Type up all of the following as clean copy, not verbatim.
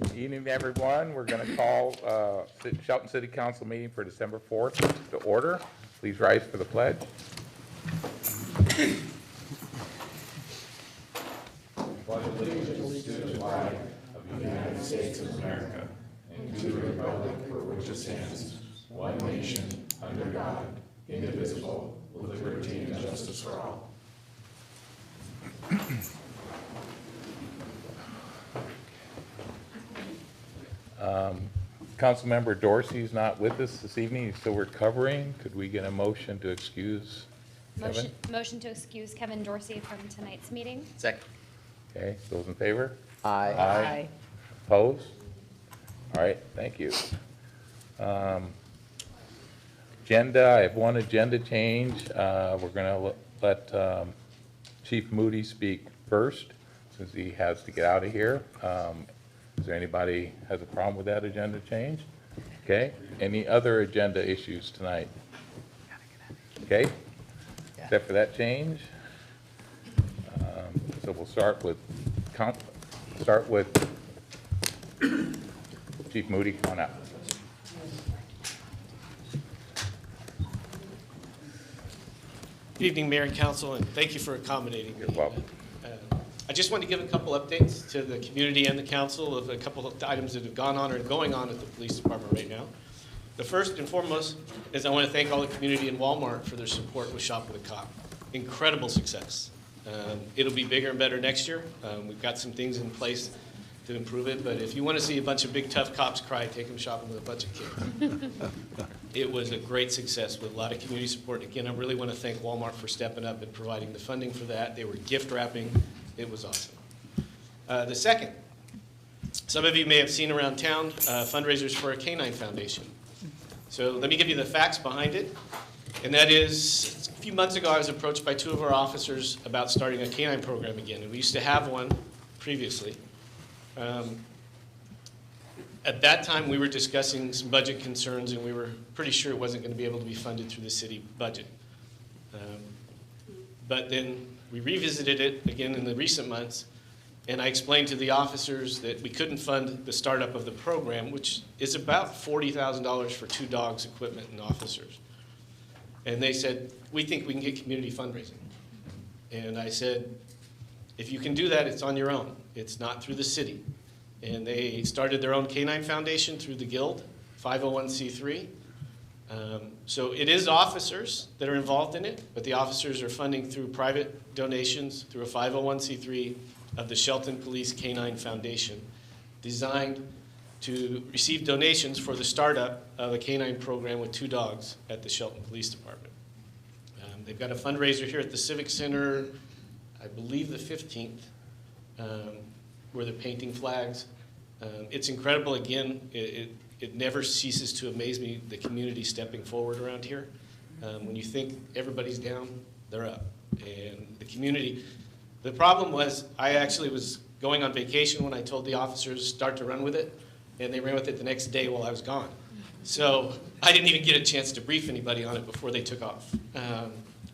Evening, everyone. We're going to call Shelton City Council meeting for December 4th to order. Please rise for the pledge. Pledge allegiance to the flag of the United States of America and to the republic for which it stands, one nation, under God, indivisible, with liberty and justice for all. Councilmember Dorsey's not with us this evening. He's still recovering. Could we get a motion to excuse Kevin? Motion to excuse Kevin Dorsey from tonight's meeting. Second. Okay, those in favor? Aye. Aye. Opposed? All right, thank you. Agenda, I have one agenda change. We're going to let Chief Moody speak first, since he has to get out of here. Is there anybody has a problem with that agenda change? Okay, any other agenda issues tonight? Okay, except for that change. So we'll start with Chief Moody, come on up. Good evening, Mayor and Council, and thank you for accommodating me. You're welcome. I just want to give a couple updates to the community and the council of a couple of items that have gone on or going on at the police department right now. The first and foremost is I want to thank all the community in Walmart for their support with Shop with a Cop. Incredible success. It'll be bigger and better next year. We've got some things in place to improve it, but if you want to see a bunch of big tough cops cry, take them shopping with a bunch of kids. It was a great success with a lot of community support. Again, I really want to thank Walmart for stepping up and providing the funding for that. They were gift wrapping. It was awesome. The second, some of you may have seen around town fundraisers for a canine foundation. So let me give you the facts behind it. And that is, a few months ago I was approached by two of our officers about starting a canine program again. And we used to have one previously. At that time, we were discussing some budget concerns, and we were pretty sure it wasn't going to be able to be funded through the city budget. But then we revisited it again in the recent months, and I explained to the officers that we couldn't fund the startup of the program, which is about $40,000 for 2 dogs, equipment, and officers. And they said, we think we can get community fundraising. And I said, if you can do that, it's on your own. It's not through the city. And they started their own canine foundation through the Guild, 501c3. So it is officers that are involved in it, but the officers are funding through private donations through a 501c3 of the Shelton Police Canine Foundation, designed to receive donations for the startup of a canine program with 2 dogs at the Shelton Police Department. They've got a fundraiser here at the Civic Center, I believe the 15th, where they're painting flags. It's incredible. Again, it never ceases to amaze me, the community stepping forward around here. When you think everybody's down, they're up. And the community, the problem was I actually was going on vacation when I told the officers start to run with it, and they ran with it the next day while I was gone. So I didn't even get a chance to brief anybody on it before they took off,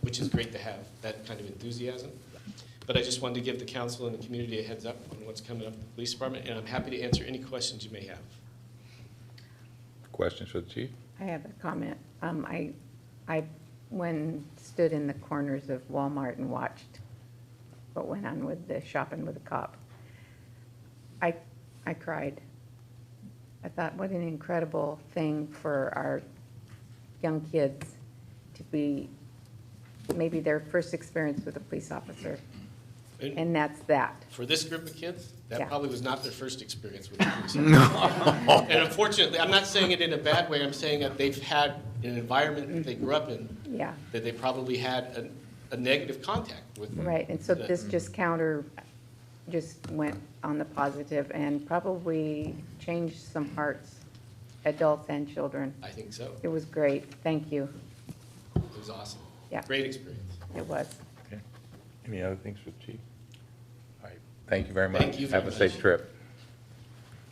which is great to have that kind of enthusiasm. But I just wanted to give the council and the community a heads up on what's coming up at the police department, and I'm happy to answer any questions you may have. Questions for the chief? I have a comment. I stood in the corners of Walmart and watched what went on with the shopping with a cop. I cried. I thought, what an incredible thing for our young kids to be maybe their first experience with a police officer. And that's that. For this group of kids, that Yeah. probably was not their first experience with the police officer. And unfortunately, I'm not saying it in a bad way, I'm saying that they've had an environment that they grew up in, Yeah, that they probably had a negative contact with. right. And so this just went on the positive and probably changed some hearts, adults and children. I think so. It was great. Thank you. It was awesome. Yeah. Great experience. It was. Okay. Any other things for the chief? All right. Thank you very much. Thank you very Have a much. safe trip.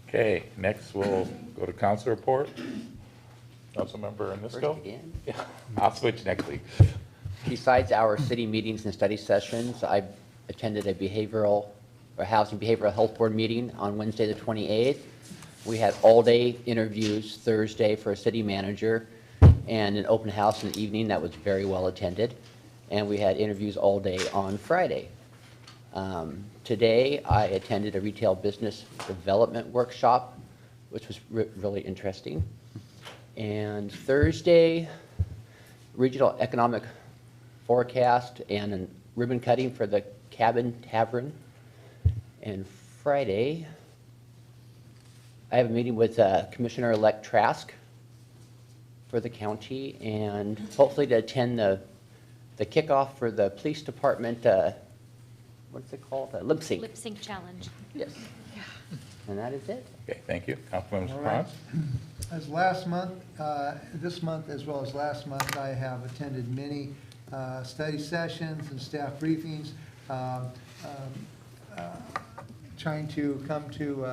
Okay, next we'll go to council report. Councilmember Nisco? Again. Yeah, I'll switch next week. Besides our city meetings and study sessions, I've attended a behavioral our Housing Behavioral Health Board meeting on Wednesday, the 28th. We had all-day interviews Thursday for a city manager and an open house in the evening that was very well attended. And we had interviews all day on Friday. Today, I attended a retail business development workshop, which was really interesting. And Thursday, regional economic forecast and a ribbon cutting for the Cabin Tavern. And Friday, I have a meeting with Commissioner-elect Trask for the county, and hopefully to attend the kickoff for the police department, what's it called? Lip sync. Lip sync challenge. Yes. And that is it. Okay, thank you. Councilmember All right. Franz? As last month, this month as well as last month, I have attended many study sessions and staff briefings, trying to come to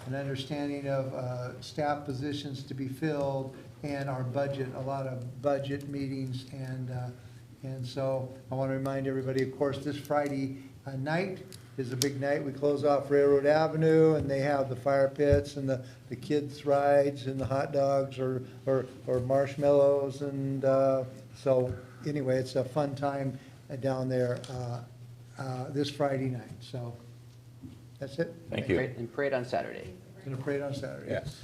an understanding of staff positions to be filled and our budget, a lot of budget meetings. And so I want to remind everybody, of course, this Friday night is a big night. We close off Railroad Avenue, and they have the fire pits and the kids' rides and the hot dogs or marshmallows. And so anyway, it's a fun time down there this Friday night. So that's it. Thank you. And parade on Saturday. Going to parade on Saturday. Yes.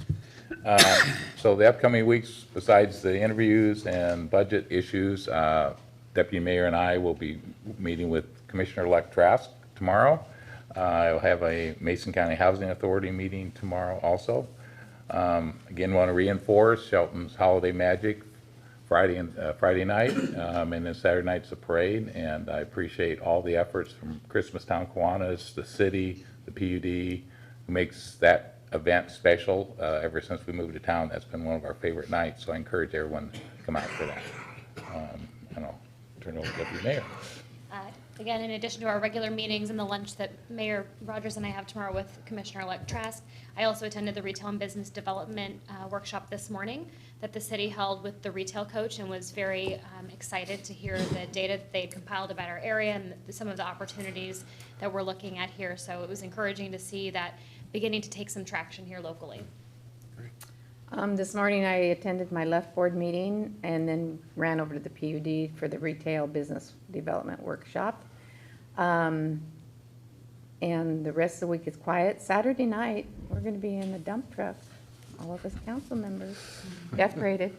So the upcoming weeks, besides the interviews and budget issues, Deputy Mayor and I will be meeting with Commissioner-elect Trask tomorrow. I'll have a Mason County Housing Authority meeting tomorrow also. Again, want to reinforce Shelton's Holiday Magic Friday night, and then Saturday night's the parade. And I appreciate all the efforts from Christmas Town Kiwanis, the city, the PUD, who makes that event special. Ever since we moved to town, that's been one of our favorite nights. So I encourage everyone to come out for that. And I'll turn it over to Deputy Mayor. Again, in addition to our regular meetings and the lunch that Mayor Rogers and I have tomorrow with Commissioner-elect Trask, I also attended the Retail and Business Development workshop this morning that the city held with the retail coach, and was very excited to hear the data that they had compiled about our area and some of the opportunities that we're looking at here. So it was encouraging to see that beginning to take some traction here locally. This morning, I attended my left board meeting and then ran over to the PUD for the retail business development workshop. And the rest of the week is quiet. Saturday night, we're going to be in the dump truck, all of us council members, death graded.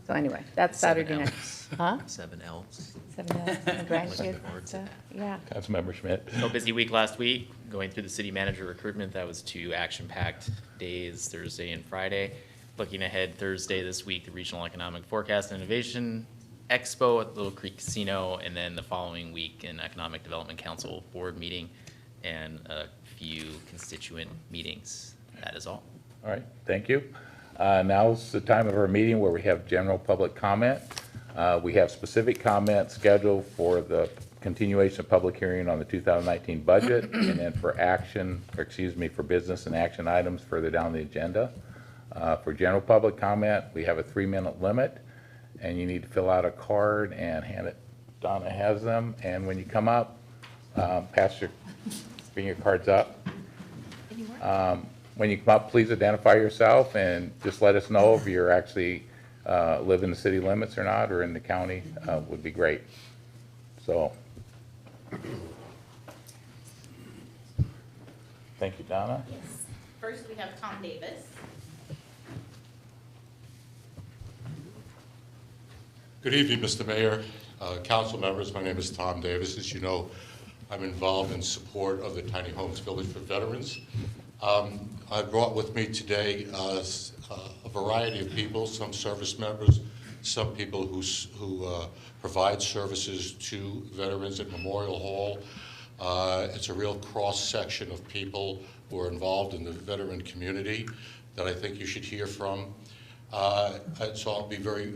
So anyway, that's Saturday night. Huh? 7 L's. 7 L's, my Looking grandkids, forward to so, that. yeah. Councilmember Schmidt. So busy week last week, going through the city manager recruitment. That was 2 action-packed days, Thursday and Friday. Looking ahead, Thursday this week, the Regional Economic Forecast and Innovation Expo at Little Creek Casino, and then the following week, an Economic Development Council board meeting and a few constituent meetings. That is all. All right, thank you. Now's the time of our meeting where we have general public comment. We have specific comments scheduled for the continuation of public hearing on the 2019 budget, and then for action, or excuse me, for business and action items further down the agenda. For general public comment, we have a 3-minute limit, and you need to fill out a card and hand it. Donna has them, and when you come up, bring your cards up. When you come up, please identify yourself and just let us know if you're actually live in the city limits or not, or in the county, would be great. So, thank you, Donna. Yes. First, we have Tom Davis. Good evening, Mr. Mayor, council members. My name is Tom Davis. As you know, I'm involved in support of the Tiny Homes Village for Veterans. I brought with me today a variety of people, some service members, some people who provide services to veterans at Memorial Hall. It's a real cross-section of people who are involved in the veteran community that I think you should hear from. So I'll be very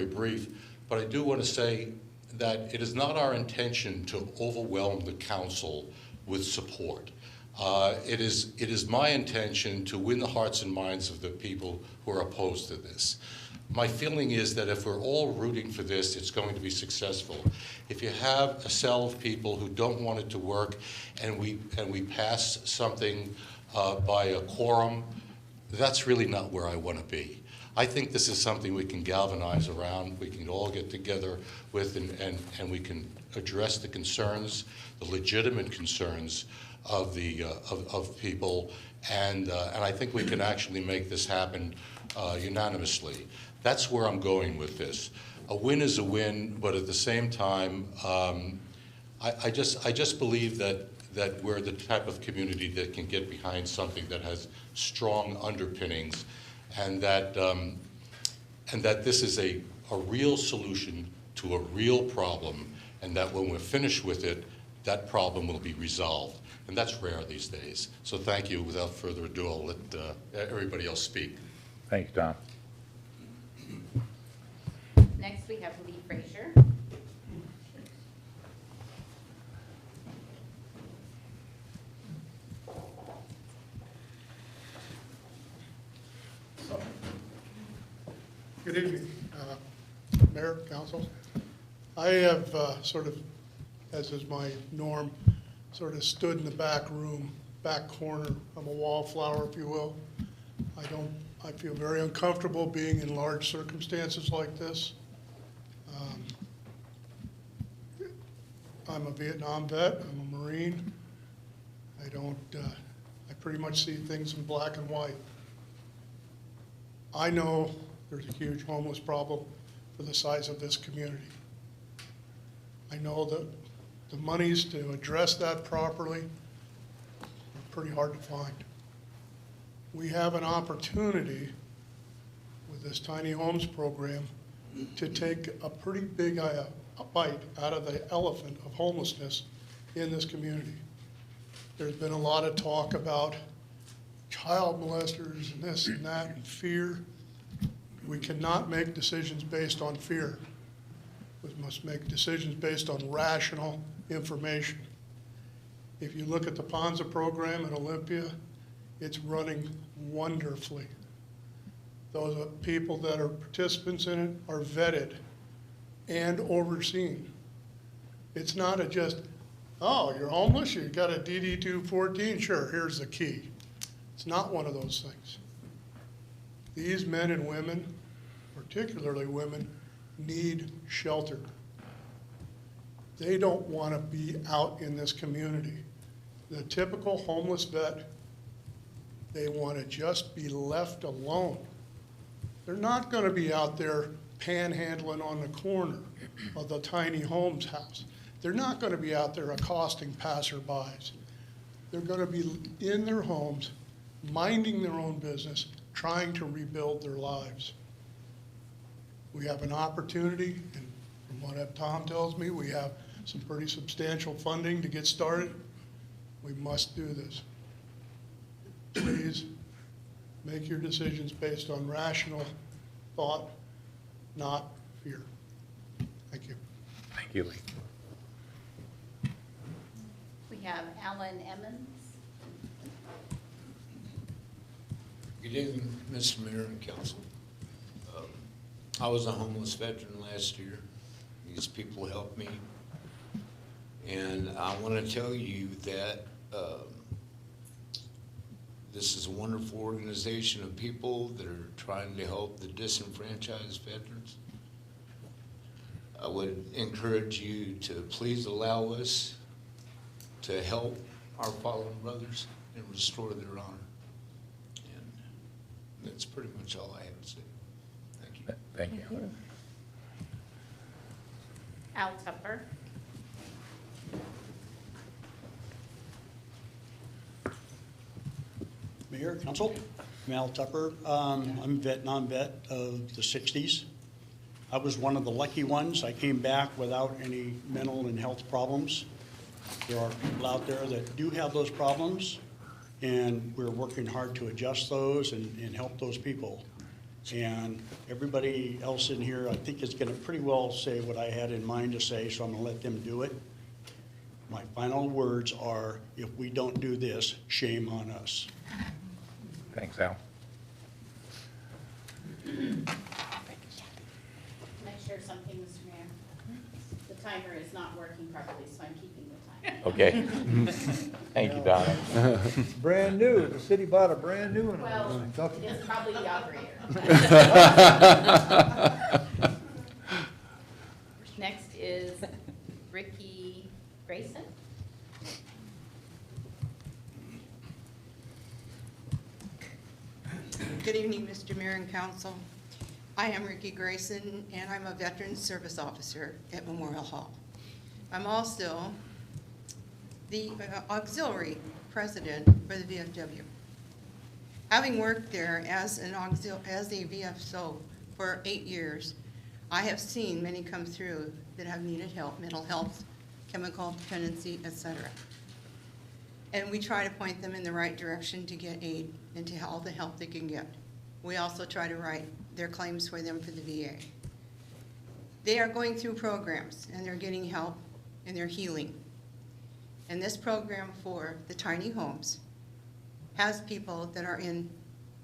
brief, but I do want to say that it is not our intention to overwhelm the council with support. It is my intention to win the hearts and minds of the people who are opposed to this. My feeling is that if we're all rooting for this, it's going to be successful. If you have a cell of people who don't want it to work, and we pass something by a quorum, that's really not where I want to be. I think this is something we can galvanize around, we can all get together with, and we can address the concerns, the legitimate concerns of the of people, and I think we can actually make this happen unanimously. That's where I'm going with this. A win is a win, but at the same time, I just believe that we're the type of community that can get behind something that has strong underpinnings, and that this is a real solution to a real problem, and that when we're finished with it, that problem will be resolved. And that's rare these days. So thank you. Without further ado, I'll let everybody else speak. Thanks, Tom. Next, we have Lee Frazier. Good evening, Mayor, Council. I have sort of, as is my norm, sort of stood in the back room, back corner. I'm a wallflower, if you will. I feel very uncomfortable being in large circumstances like this. I'm a Vietnam vet, I'm a Marine. I pretty much see things in black and white. I know there's a huge homeless problem for the size of this community. I know that the monies to address that properly are pretty hard to find. We have an opportunity with this tiny homes program to take a pretty big bite out of the elephant of homelessness in this community. There's been a lot of talk about child molesters and this and that and fear. We cannot make decisions based on fear. We must make decisions based on rational information. If you look at the Ponza program in Olympia, it's running wonderfully. Those people that are participants in it are vetted and overseen. It's not just, oh, you're homeless, you got a DD 214, sure, here's the key. It's not one of those things. These men and women, particularly women, need shelter. They don't want to be out in this community. The typical homeless vet, they want to just be left alone. They're not going to be out there panhandling on the corner of the tiny homes house. They're not going to be out there accosting passerbys. They're going to be in their homes, minding their own business, trying to rebuild their lives. We have an opportunity, and from what Tom tells me, we have some pretty substantial funding to get started. We must do this. Please make your decisions based on rational thought, not fear. Thank you. Thank you, Lee. We have Alan Emmons. Good evening, Mr. Mayor and Council. I was a homeless veteran last year. These people helped me. And I want to tell you that this is a wonderful organization of people that are trying to help the disenfranchised veterans. I would encourage you to please allow us to help our fallen brothers and restore their honor. And that's pretty much all I have to say. Thank you. Thank you. Al Tupper. Mayor, Council, I'm Al Tupper. I'm a Vietnam vet of the 60s. I was one of the lucky ones. I came back without any mental and health problems. There are people out there that do have those problems, and we're working hard to adjust those and help those people. And everybody else in here, I think, is going to pretty well say what I had in mind to say, so I'm going to let them do it. My final words are, if we don't do this, shame on us. Thanks, Al. Can I share something, Mr. Mayor? The timer is not working properly, so I'm keeping the timer. Okay. Thank you, Donna. Brand new, the city bought a brand new one. Well, Okay. it's probably the operator. Next is Ricky Grayson. Good evening, Mr. Mayor and Council. I am Ricky Grayson, and I'm a Veterans Service Officer at Memorial Hall. I'm also the auxiliary president for the VFW. Having worked there as a VFSO for 8 years, I have seen many come through that have needed help, mental health, chemical dependency, etc. And we try to point them in the right direction to get aid and to all the help they can get. We also try to write their claims for them for the VA. They are going through programs and they're getting help and they're healing. And this program for the tiny homes has people that are in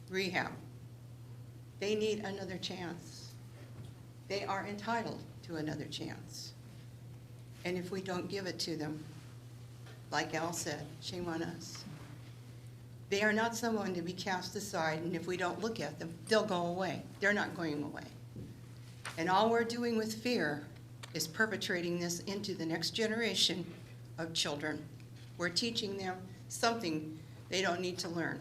rehab. They need another chance. They are entitled to another chance. And if we don't give it to them, like Al said, shame on us. They are not someone to be cast aside, and if we don't look at them, they'll go away. They're not going away. And all we're doing with fear is perpetrating this into the next generation of children. We're teaching them something they don't need to learn.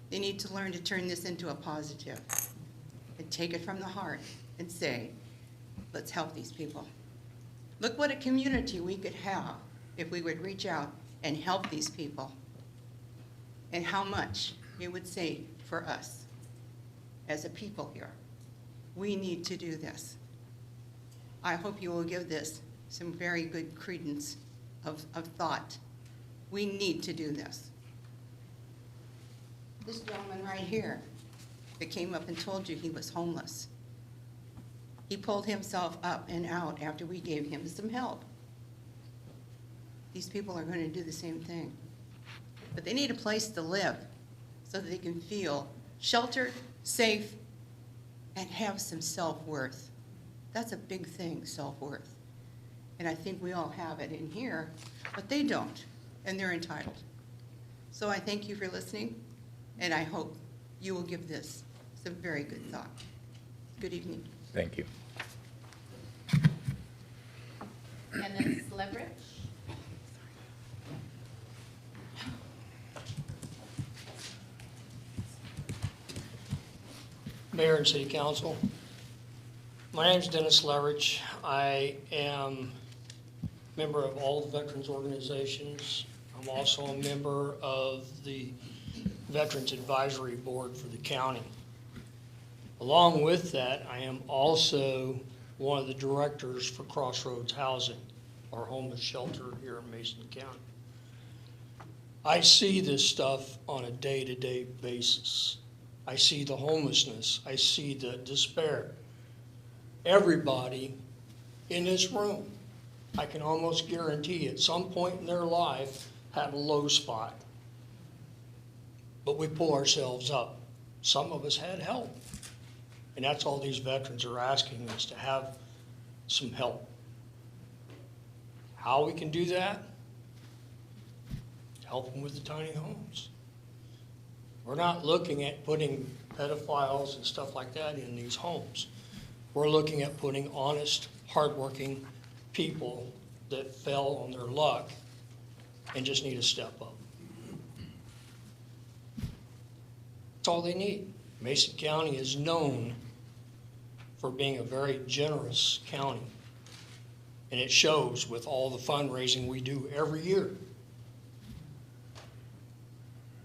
They need to learn to turn this into a positive and take it from the heart and say, let's help these people. Look what a community we could have if we would reach out and help these people, and how much it would save for us as a people here. We need to do this. I hope you will give this some very good credence of thought. We need to do this. This gentleman right here that came up and told you he was homeless, he pulled himself up and out after we gave him some help. These people are going to do the same thing. But they need a place to live so that they can feel sheltered, safe, and have some self-worth. That's a big thing, self-worth. And I think we all have it in here, but they don't, and they're entitled. So I thank you for listening, and I hope you will give this some very good thought. Good evening. Thank you. And then Leverage. Mayor and City Council. My name is Dennis Leverage. I am a member of all the veterans organizations. I'm also a member of the Veterans Advisory Board for the county. Along with that, I am also one of the directors for Crossroads Housing, our homeless shelter here in Mason County. I see this stuff on a day-to-day basis. I see the homelessness. I see the despair. Everybody in this room, I can almost guarantee at some point in their life, had a low spot. But we pull ourselves up. Some of us had help. And that's all these veterans are asking us, to have some help. How we can do that? Help them with the tiny homes. We're not looking at putting pedophiles and stuff like that in these homes. We're looking at putting honest, hardworking people that fell on their luck and just need to step up. That's all they need. Mason County is known for being a very generous county, and it shows with all the fundraising we do every year.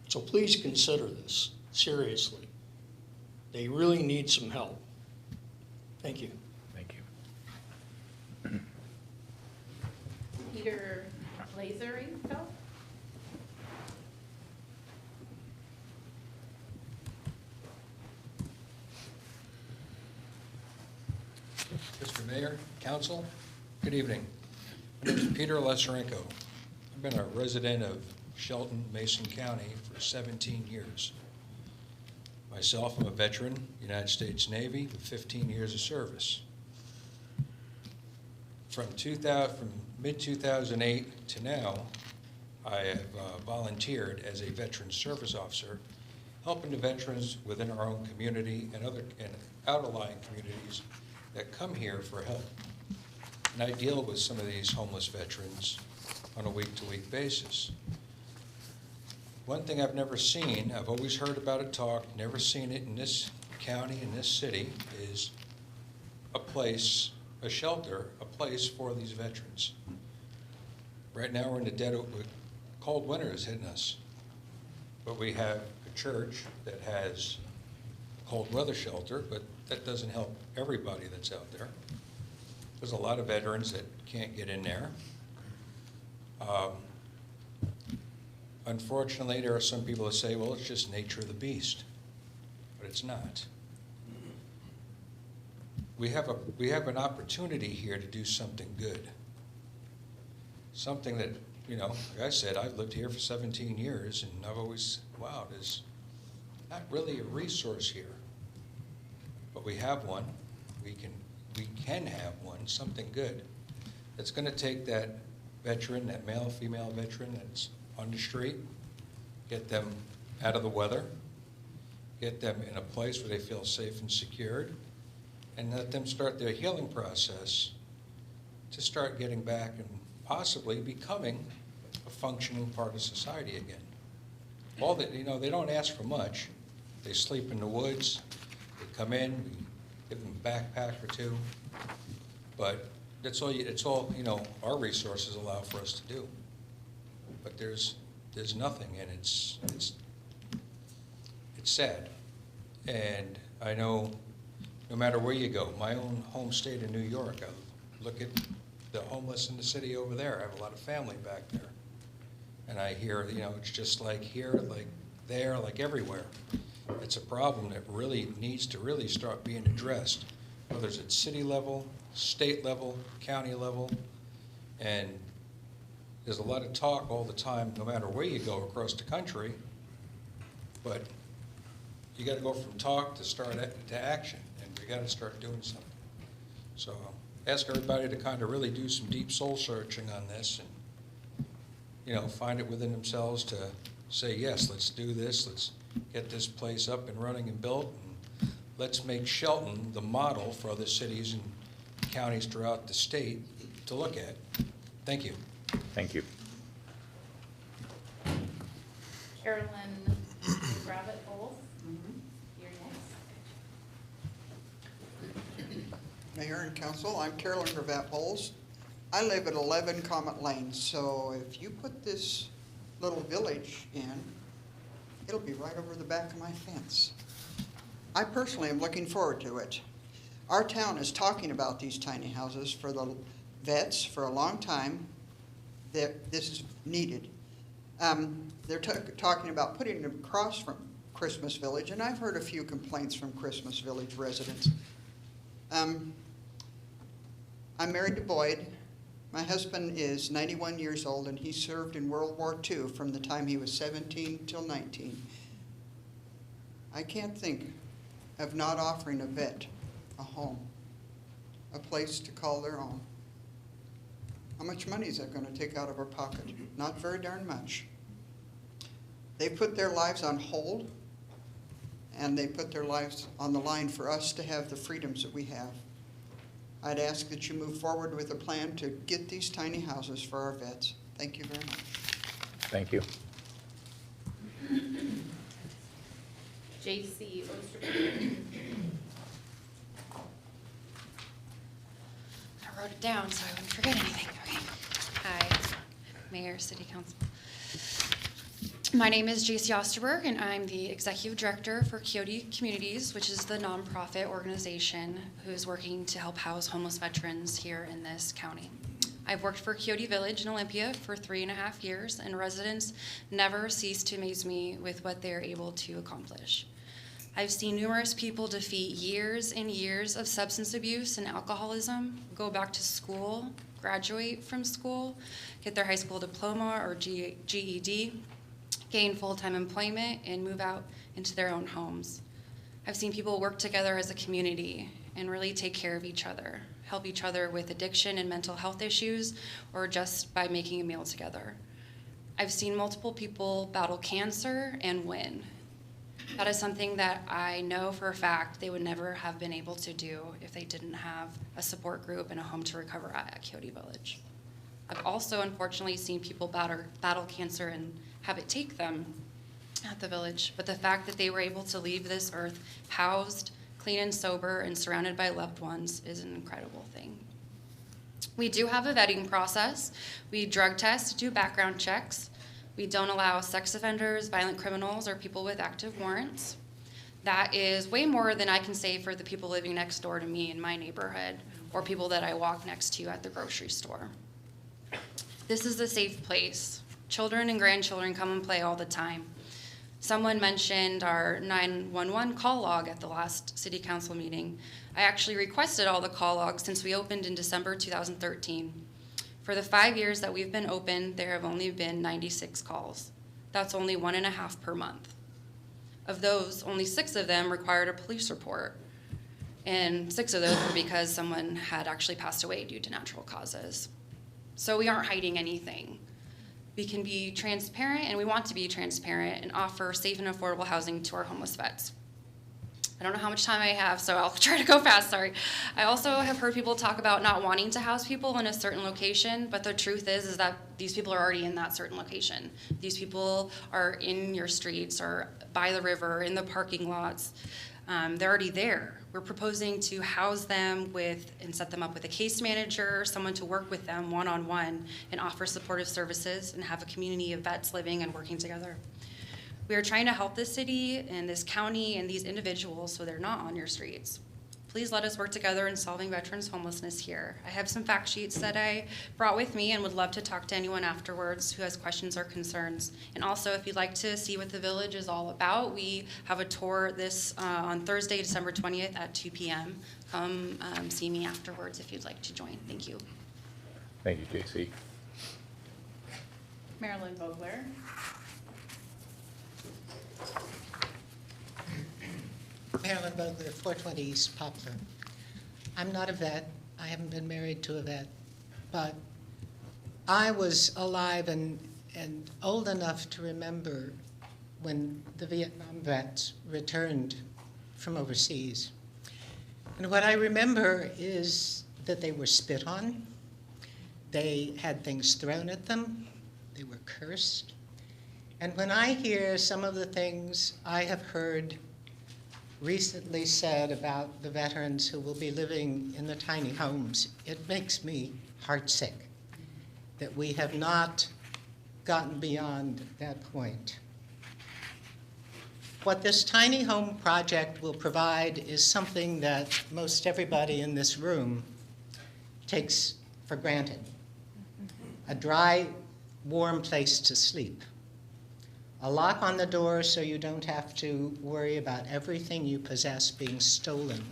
So please consider this seriously. They really need some help. Thank you. Thank you. Peter Lazarenko. Mr. Mayor, Council, good evening. My name is Peter Lesarenko. I've been a resident of Shelton, Mason County for 17 years. Myself, I'm a veteran, United States Navy, with 15 years of service. From mid-2008 to now, I have volunteered as a veteran service officer, helping the veterans within our own community and outlying communities that come here for help. And I deal with some of these homeless veterans on a week-to-week basis. One thing I've never seen, I've always heard about it talked, never seen it in this county, in this city, is a place, a shelter, a place for these veterans. Right now we're in the dead of cold winter is hitting us, but we have a church that has cold weather shelter, but that doesn't help everybody that's out there. There's a lot of veterans that can't get in there. Unfortunately, there are some people that say, well, it's just nature of the beast, but it's not. We have an opportunity here to do something good. Something that, you know, like I said, I've lived here for 17 years, and I've always, wow, there's not really a resource here. But we have one. We can have one, something good. It's going to take that veteran, that male, female veteran that's on the street, get them out of the weather, get them in a place where they feel safe and secured, and let them start their healing process to start getting back and possibly becoming a functioning part of society again. All that, you know, they don't ask for much. They sleep in the woods, they come in, we give them a backpack or two, but it's all, you know, our resources allow for us to do. But there's nothing, and it's sad. And I know no matter where you go, my own home state of New York, I look at the homeless in the city over there. I have a lot of family back there. And I hear, you know, it's just like here, like there, like everywhere. It's a problem that really needs to really start being addressed, whether it's at city level, state level, county level, and there's a lot of talk all the time, no matter where you go across the country, but you got to go from talk to action, and we got to start doing something. So ask everybody to kind of really do some deep soul searching on this, and you know, find it within themselves to say, yes, let's do this, let's get this place up and running and built, and let's make Shelton the model for other cities and counties throughout the state to look at. Thank you. Thank you. Carolyn Rabbit Bowles, you're next. Mayor and Council, I'm Carolyn Gravatt Bowles. I live at 11 Comet Lane, so if you put this little village in, it'll be right over the back of my fence. I personally am looking forward to it. Our town is talking about these tiny houses for the vets for a long time. This is needed. They're talking about putting them across from Christmas Village, and I've heard a few complaints from Christmas Village residents. I'm married to Boyd. My husband is 91 years old, and he served in World War II from the time he was 17 till 19. I can't think of not offering a vet a home, a place to call their own. How much money is that going to take out of our pocket? Not very darn much. They put their lives on hold, and they put their lives on the line for us to have the freedoms that we have. I'd ask that you move forward with a plan to get these tiny houses for our vets. Thank you very much. Thank you. J.C. Osterberg. I wrote it down so I wouldn't forget anything. Okay. Hi, Mayor, City Council. My name is J.C. Osterberg, and I'm the Executive Director for Coyote Communities, which is the nonprofit organization who's working to help house homeless veterans here in this county. I've worked for Coyote Village in Olympia for 3.5 years, and residents never cease to amaze me with what they're able to accomplish. I've seen numerous people defeat years and years of substance abuse and alcoholism, go back to school, graduate from school, get their high school diploma or GED, gain full-time employment, and move out into their own homes. I've seen people work together as a community and really take care of each other, help each other with addiction and mental health issues, or just by making a meal together. I've seen multiple people battle cancer and win. That is something that I know for a fact they would never have been able to do if they didn't have a support group and a home to recover at Coyote Village. I've also unfortunately seen people battle cancer and have it take them at the village, but the fact that they were able to leave this earth housed, clean and sober, and surrounded by loved ones is an incredible thing. We do have a vetting process. We drug test, do background checks. We don't allow sex offenders, violent criminals, or people with active warrants. That is way more than I can say for the people living next door to me in my neighborhood, or people that I walk next to at the grocery store. This is a safe place. Children and grandchildren come and play all the time. Someone mentioned our 911 call log at the last city council meeting. I actually requested all the call logs since we opened in December 2013. For the 5 years that we've been open, there have only been 96 calls. That's only 1.5 per month. Of those, only 6 of them required a police report. And 6 of those were because someone had actually passed away due to natural causes. So we aren't hiding anything. We can be transparent, and we want to be transparent, and offer safe and affordable housing to our homeless vets. I don't know how much time I have, so I'll try to go fast, sorry. I also have heard people talk about not wanting to house people in a certain location, but the truth is that these people are already in that certain location. These people are in your streets or by the river, in the parking lots. They're already there. We're proposing to house them with and set them up with a case manager, someone to work with them one-on-one and offer supportive services and have a community of vets living and working together. We are trying to help this city and this county and these individuals so they're not on your streets. Please let us work together in solving veterans' homelessness here. I have some fact sheets that I brought with me and would love to talk to anyone afterwards who has questions or concerns. And also, if you'd like to see what the village is all about, we have a tour this on Thursday, December 20th at 2 p.m. Come see me afterwards if you'd like to join. Thank you. Thank you, JC. Marilyn Vogler. Marilyn Vogler, 420 East Poplar. I'm not a vet. I haven't been married to a vet. But I was alive and old enough to remember when the Vietnam vets returned from overseas. And what I remember is that they were spit on. They had things thrown at them. They were cursed. And when I hear some of the things I have heard recently said about the veterans who will be living in the tiny homes, it makes me heartsick that we have not gotten beyond that point. What this tiny home project will provide is something that most everybody in this room takes for granted. A dry, warm place to sleep. A lock on the door so you don't have to worry about everything you possess being stolen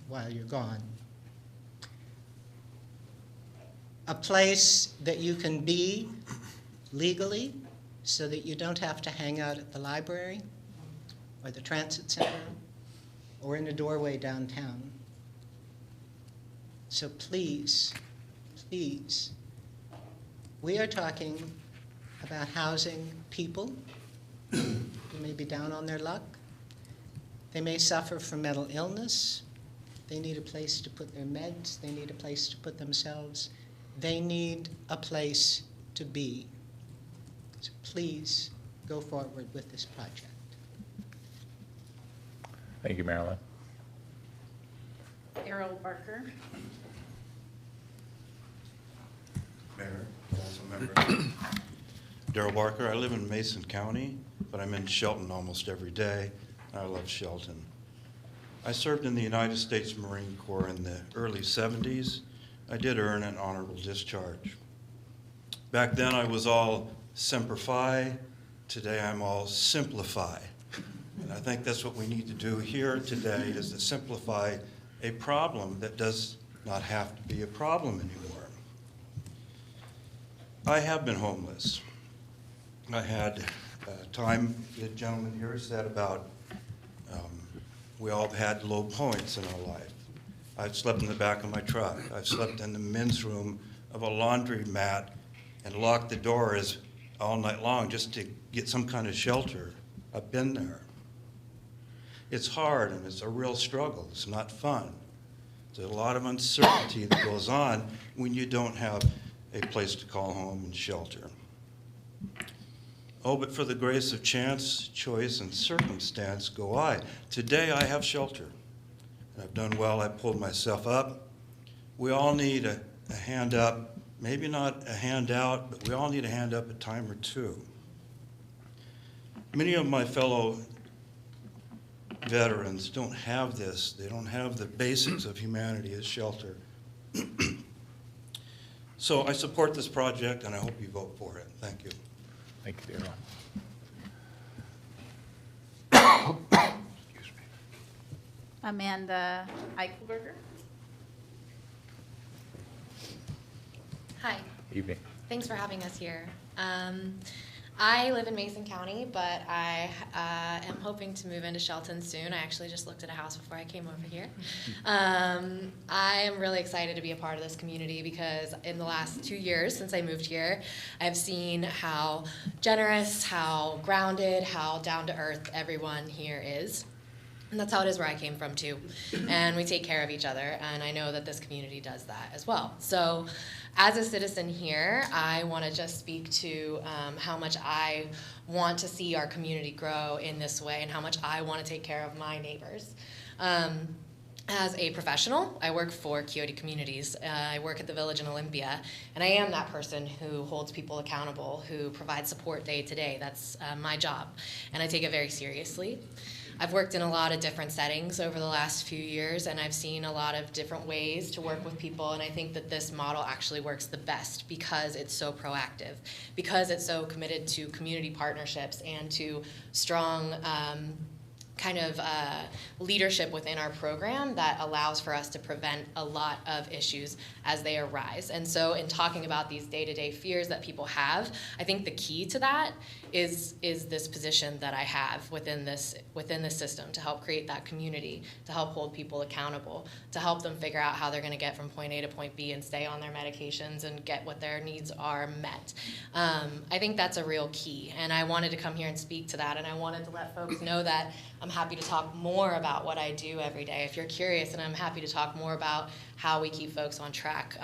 while you're gone. A place that you can be legally so that you don't have to hang out at the library or the transit center or in a doorway downtown. So please, please, we are talking about housing people who may be down on their luck. They may suffer from mental illness. They need a place to put their meds. They need a place to put themselves. They need a place to be. So please go forward with this project. Thank you, Marilyn. Errol Barker. Mayor, council member. Darrell Barker. I live in Mason County, but I'm in Shelton almost every day. I love Shelton. I served in the United States Marine Corps in the early 70s. I did earn an honorable discharge. Back then I was all Semper Fi. Today I'm all Simplify. And I think that's what we need to do here today, is to simplify a problem that does not have to be a problem anymore. I have been homeless. I had time, the gentleman here said about we all have had low points in our life. I've slept in the back of my truck. I've slept in the men's room of a laundromat and locked the doors all night long just to get some kind of shelter. I've been there. It's hard and it's a real struggle. It's not fun. There's a lot of uncertainty that goes on when you don't have a place to call home and shelter. Oh, but for the grace of chance, choice, and circumstance go I. Today I have shelter. And I've done well. I pulled myself up. We all need a hand up, maybe not a hand out, but we all need a hand up a time or two. Many of my fellow veterans don't have this. They don't have the basics of humanity as shelter. So I support this project, and I hope you vote for it. Thank you. Thank you, Darrell. Amanda Eichelberger. Hi. Evening. Thanks for having us here. I live in Mason County, but I am hoping to move into Shelton soon. I actually just looked at a house before I came over here. I am really excited to be a part of this community because in the last 2 years since I moved here, I've seen how generous, how grounded, how down to earth everyone here is. And that's how it is where I came from too. And we take care of each other, and I know that this community does that as well. So as a citizen here, I want to just speak to how much I want to see our community grow in this way and how much I want to take care of my neighbors. As a professional, I work for Coyote Communities. I work at the Village in Olympia, and I am that person who holds people accountable, who provides support day to day. That's my job, and I take it very seriously. I've worked in a lot of different settings over the last few years, and I've seen a lot of different ways to work with people, and I think that this model actually works the best because it's so proactive, because it's so committed to community partnerships and to strong kind of leadership within our program that allows for us to prevent a lot of issues as they arise. And so in talking about these day-to-day fears that people have, I think the key to that is this position that I have within this system to help create that community, to help hold people accountable, to help them figure out how they're going to get from point A to point B and stay on their medications and get what their needs are met. I think that's a real key, and I wanted to come here and speak to that, and I wanted to let folks know that I'm happy to talk more about what I do every day if you're curious, and I'm happy to talk more about how we keep folks on track.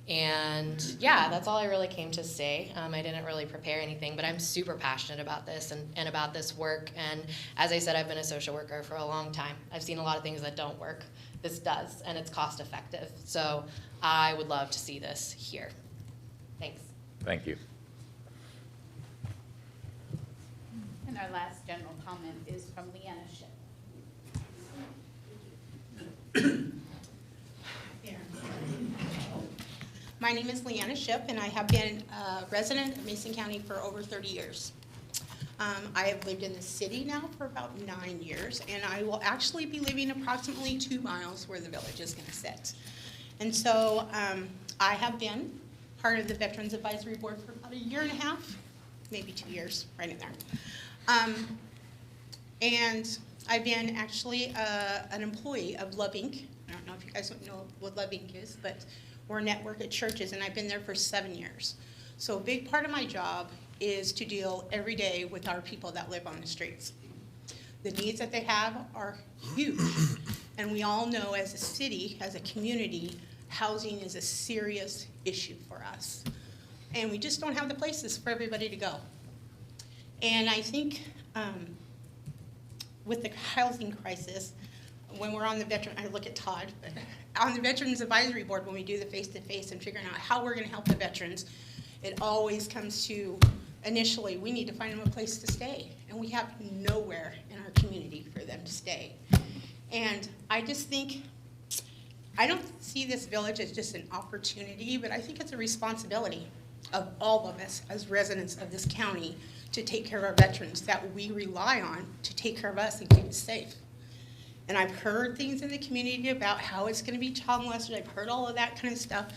And yeah, that's all I really came to say. I didn't really prepare anything, but I'm super passionate about this and about this work. And as I said, I've been a social worker for a long time. I've seen a lot of things that don't work. This does, and it's cost effective. So I would love to see this here. Thanks. Thank you. And our last general comment is from Leanna Ship. My name is Leanna Ship, and I have been a resident of Mason County for over 30 years. I have lived in the city now for about 9 years, and I will actually be living approximately 2 miles where the village is going to sit. And so I have been part of the Veterans Advisory Board for about 1.5 years, maybe 2 years, right in there. And I've been actually an employee of Love Inc. I don't know if you guys know what Love Inc. is, but we're a network at churches, and I've been there for 7 years. So a big part of my job is to deal every day with our people that live on the streets. The needs that they have are huge, and we all know as a city, as a community, housing is a serious issue for us. And we just don't have the places for everybody to go. And I think with the housing crisis, when we're on the veteran, I look at Todd, but on the Veterans Advisory Board, when we do the face-to-face and figuring out how we're going to help the veterans, it always comes to, initially, we need to find them a place to stay. And we have nowhere in our community for them to stay. And I just think, I don't see this village as just an opportunity, but I think it's a responsibility of all of us as residents of this county to take care of our veterans that we rely on to take care of us and keep us safe. And I've heard things in the community about how it's gonna be child molested. I've heard all of that kind of stuff.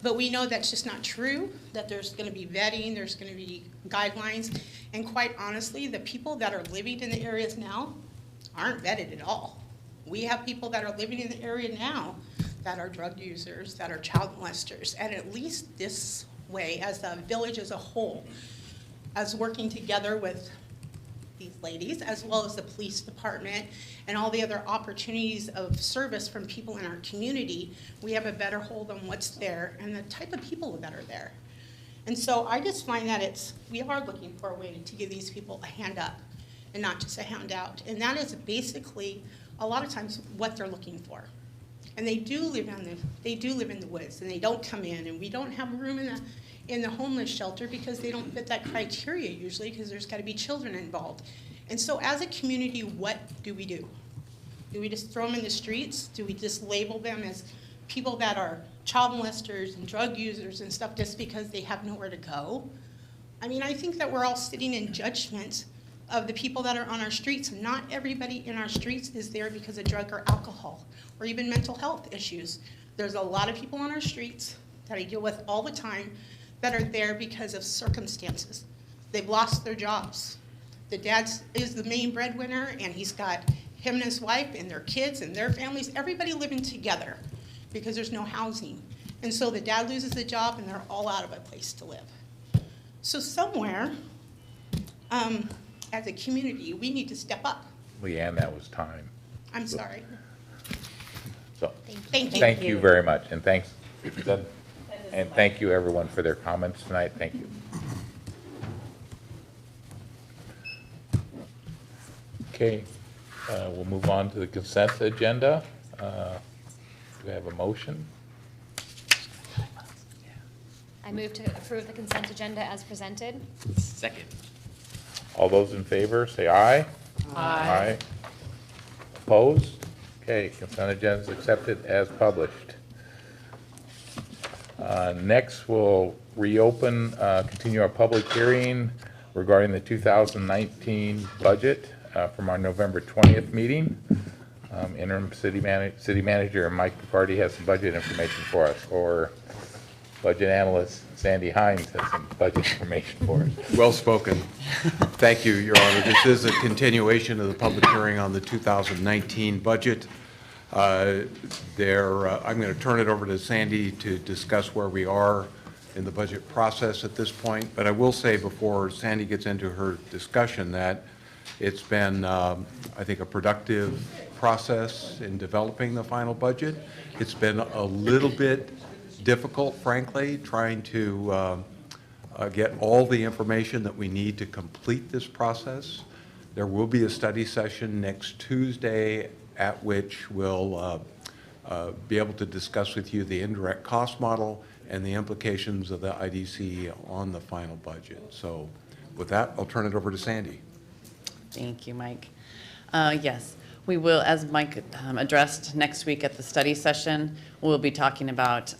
But we know that's just not true, that there's gonna be vetting, there's gonna be guidelines. And quite honestly, the people that are living in the areas now aren't vetted at all. We have people that are living in the area now that are drug users, that are child molesters. And at least this way, as a village as a whole, as working together with these ladies, as well as the police department and all the other opportunities of service from people in our community, we have a better hold on what's there and the type of people that are there. And so I just find that we are looking for a way to give these people a hand up and not just a handout. And that is basically a lot of times what they're looking for. And they do live in the woods, and they don't come in, and we don't have room in the homeless shelter because they don't fit that criteria usually, because there's got to be children involved. And so as a community, what do we do? Do we just throw them in the streets? Do we just label them as people that are child molesters and drug users and stuff just because they have nowhere to go? I mean, I think that we're all sitting in judgment of the people that are on our streets. Not everybody in our streets is there because of drug or alcohol or even mental health issues. There's a lot of people on our streets that I deal with all the time that are there because of circumstances. They've lost their jobs. The dad is the main breadwinner, and he's got him and his wife and their kids and their families, everybody living together because there's no housing. And so the dad loses the job, and they're all out of a place to live. So somewhere, as a community, we need to step up. Leanne, that was time. I'm sorry. So, Thank you. thank you very much, and thanks. And thank you, everyone, for their comments tonight. Thank you. Okay, we'll move on to the consent agenda. Do we have a motion? I move to approve the consent agenda as presented. Second. All those in favor, say aye. Aye. Opposed? Okay, consent agenda is accepted as published. Next, we'll reopen, continue our public hearing regarding the 2019 budget from our November 20th meeting. Interim city manager Mike McCarty has some budget information for us, or budget analyst Sandy Hines has some budget information for us. Well spoken. Thank you, Your Honor. This is a continuation of the public hearing on the 2019 budget. I'm going to turn it over to Sandy to discuss where we are in the budget process at this point. But I will say before Sandy gets into her discussion that it's been, I think, a productive process in developing the final budget. It's been a little bit difficult, frankly, trying to get all the information that we need to complete this process. There will be a study session next Tuesday at which we'll be able to discuss with you the indirect cost model and the implications of the IDC on the final budget. So with that, I'll turn it over to Sandy. Thank you, Mike. Yes, we will, as Mike addressed next week at the study session, we'll be talking about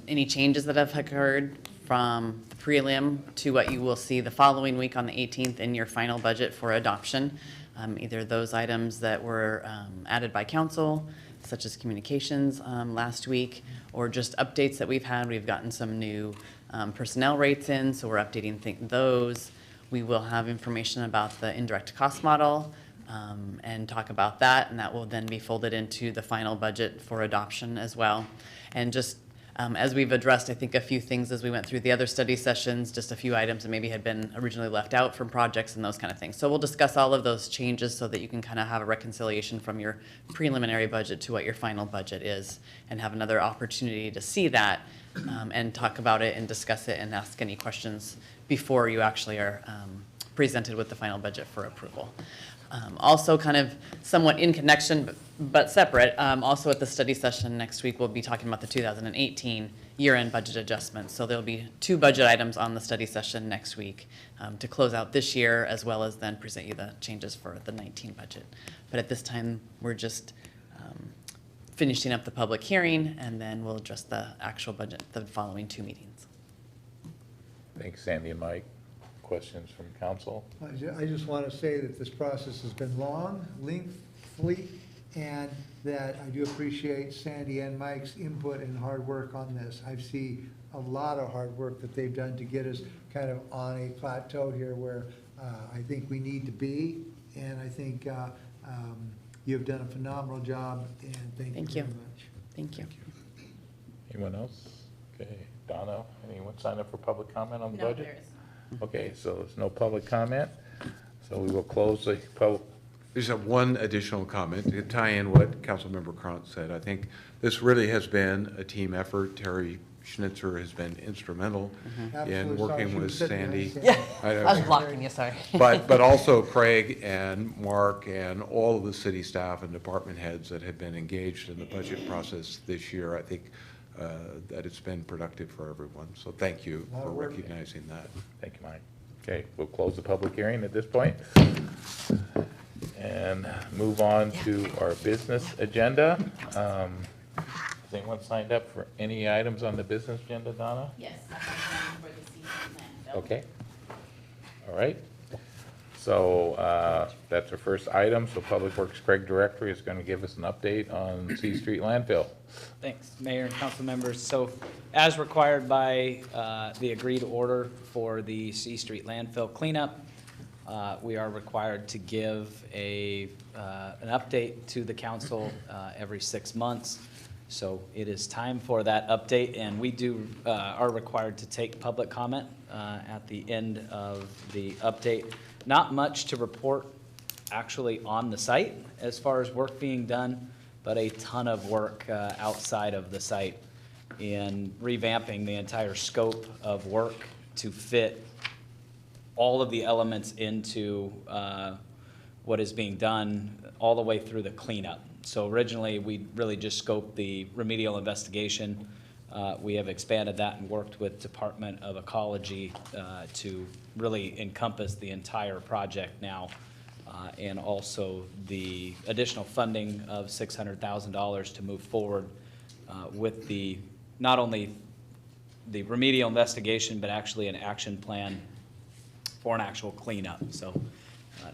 any changes that have occurred from the prelim to what you will see the following week on the 18th in your final budget for adoption. Either those items that were added by council, such as communications last week, or just updates that we've had. We've gotten some new personnel rates in, so we're updating those. We will have information about the indirect cost model and talk about that, and that will then be folded into the final budget for adoption as well. And just as we've addressed, I think, a few things as we went through the other study sessions, just a few items that maybe had been originally left out from projects and those kind of things. So we'll discuss all of those changes so that you can kind of have a reconciliation from your preliminary budget to what your final budget is, and have another opportunity to see that and talk about it and discuss it and ask any questions before you actually are presented with the final budget for approval. Also kind of somewhat in connection but separate, also at the study session next week, we'll be talking about the 2018 year-end budget adjustments. So there'll be 2 budget items on the study session next week to close out this year, as well as then present you the changes for the 19 budget. But at this time, we're just finishing up the public hearing, and then we'll address the actual budget the following 2 meetings. Thanks, Sandy and Mike. Questions from council? I just want to say that this process has been long, lengthy, and that I do appreciate Sandy and Mike's input and hard work on this. I see a lot of hard work that they've done to get us kind of on a plateau here where I think we need to be, and I think you've done a phenomenal job, and thank you very much. Thank you. Anyone else? Okay, Donna, anyone sign up for public comment on the No, budget? there is Okay, so there's no public comment, so we will close the public. There's one additional comment to tie in what Councilmember Crant said. I think this really has been a team effort. Terry Schnitzer has been instrumental in Absolutely. Sorry, working she with was sitting there. Sandy. Yeah, I I was blocking you, sorry. But also Craig and Mark and all of the city staff and department heads that have been engaged in the budget process this year. I think that it's been productive for everyone. So thank you for recognizing that. Thank you, Mike. Okay, we'll close the public hearing at this point and move on to our business agenda. Has anyone signed up for any items on the business agenda, Donna? Yes, I have one for the season landfill. Okay. All right. So that's our first item. So Public Works Craig Director is going to give us an update on C Street landfill. Thanks, Mayor and council members. So as required by the agreed order for the C Street landfill cleanup, we are required to give an update to the council every 6 months. So it is time for that update, and we are required to take public comment at the end of the update. Not much to report actually on the site as far as work being done, but a ton of work outside of the site in revamping the entire scope of work to fit all of the elements into what is being done all the way through the cleanup. So originally, we really just scoped the remedial investigation. We have expanded that and worked with Department of Ecology to really encompass the entire project now, and also the additional funding of $600,000 to move forward with not only the remedial investigation, but actually an action plan for an actual cleanup. So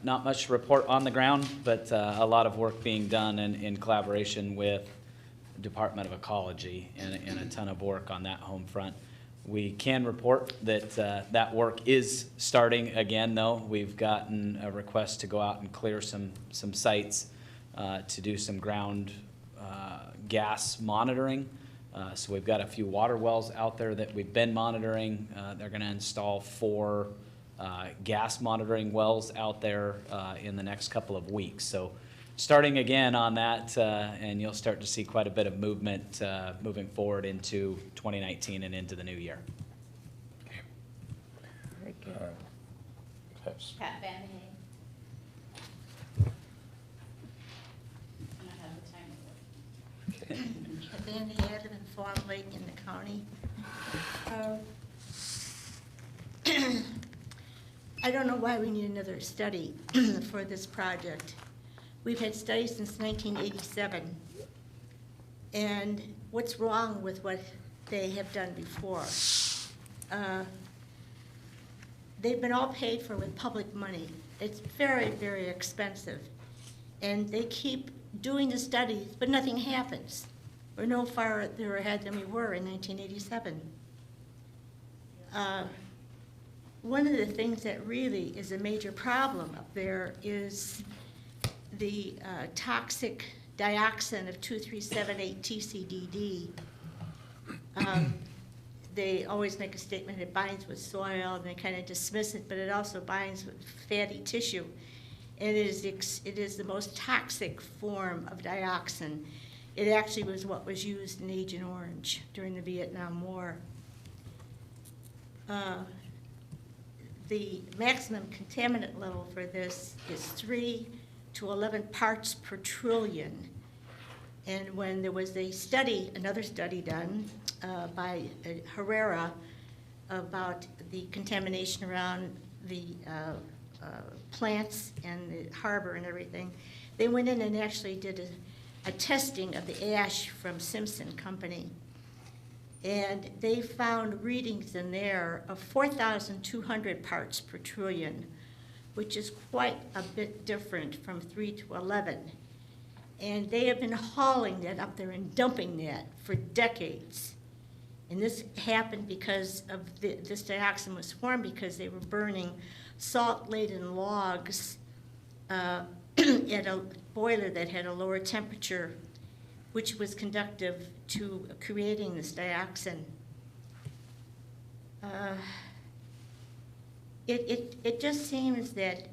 not much to report on the ground, but a lot of work being done in collaboration with Department of Ecology and a ton of work on that home front. We can report that that work is starting again, though. We've gotten a request to go out and clear some sites to do some ground gas monitoring. So we've got a few water wells out there that we've been monitoring. They're going to install 4 gas monitoring wells out there in the next couple of weeks. So starting again on that, and you'll start to see quite a bit of movement moving forward into 2019 and into the new year. Very good. Pat Van Hay. And I have the timer. Pat Van Hay, I live in Fawn Lake in the county. I don't know why we need another study for this project. We've had studies since 1987. And what's wrong with what they have done before? They've been all paid for with public money. It's very, very expensive. And they keep doing the studies, but nothing happens. We're no farther ahead than we were in 1987. One of the things that really is a major problem up there is the toxic dioxin of 2378 TCDD. They always make a statement it binds with soil, and they kind of dismiss it, but it also binds with fatty tissue. And it is the most toxic form of dioxin. It actually was what was used in Agent Orange during the Vietnam War. The maximum contaminant level for this is 3 to 11 parts per trillion. And when there was another study done by Herrera about the contamination around the plants and the harbor and everything, they went in and actually did a testing of the ash from Simpson Company. And they found readings in there of 4,200 parts per trillion, which is quite a bit different from 3 to 11. And they have been hauling that up there and dumping that for decades. And this happened because of this dioxin was formed because they were burning salt-laden logs at a boiler that had a lower temperature, which was conductive to creating this dioxin. It just seems that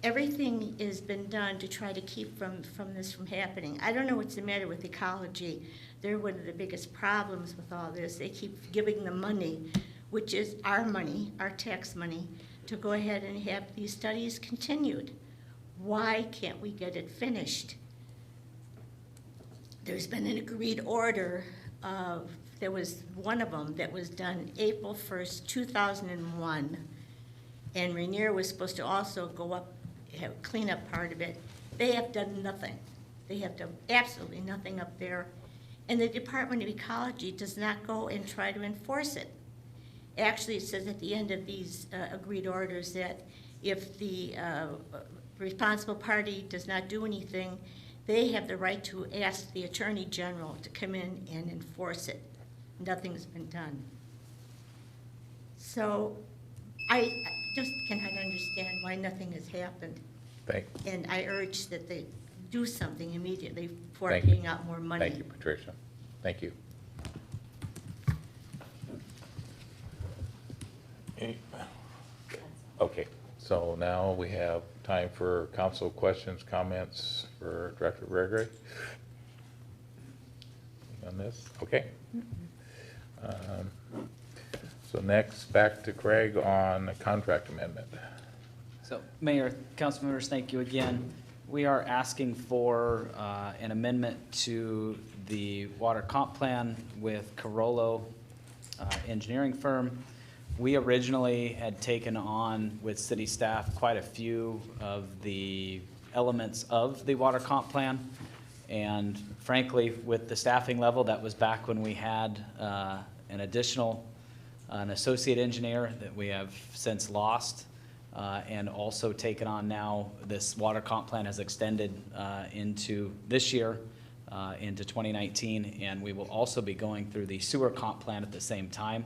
everything has been done to try to keep this from happening. I don't know what's the matter with ecology. They're one of the biggest problems with all this. They keep giving the money, which is our money, our tax money, to go ahead and have these studies continued. Why can't we get it finished? There's been an agreed order there was one of them that was done April 1st, 2001, and Rainier was supposed to also go up, clean up part of it. They have done nothing. They have done absolutely nothing up there, and the Department of Ecology does not go and try to enforce it. Actually, it says at the end of these agreed orders that if the responsible party does not do anything, they have the right to ask the Attorney General to come in and enforce it. Nothing's been done. So I just cannot understand why nothing has happened. And I urge that they do something immediately before paying out more money. Thank you, Patricia. Thank you. Okay, so now we have time for council questions, comments for Director Gregory on this. Okay. So next, back to Craig on the contract amendment. So, Mayor, council members, thank you again. We are asking for an amendment to the water comp plan with Carollo engineering firm. We originally had taken on with city staff quite a few of the elements of the water comp plan. And frankly, with the staffing level, that was back when we had an associate engineer that we have since lost, and also taken on now. This water comp plan has extended into this year, into 2019, and we will also be going through the sewer comp plan at the same time.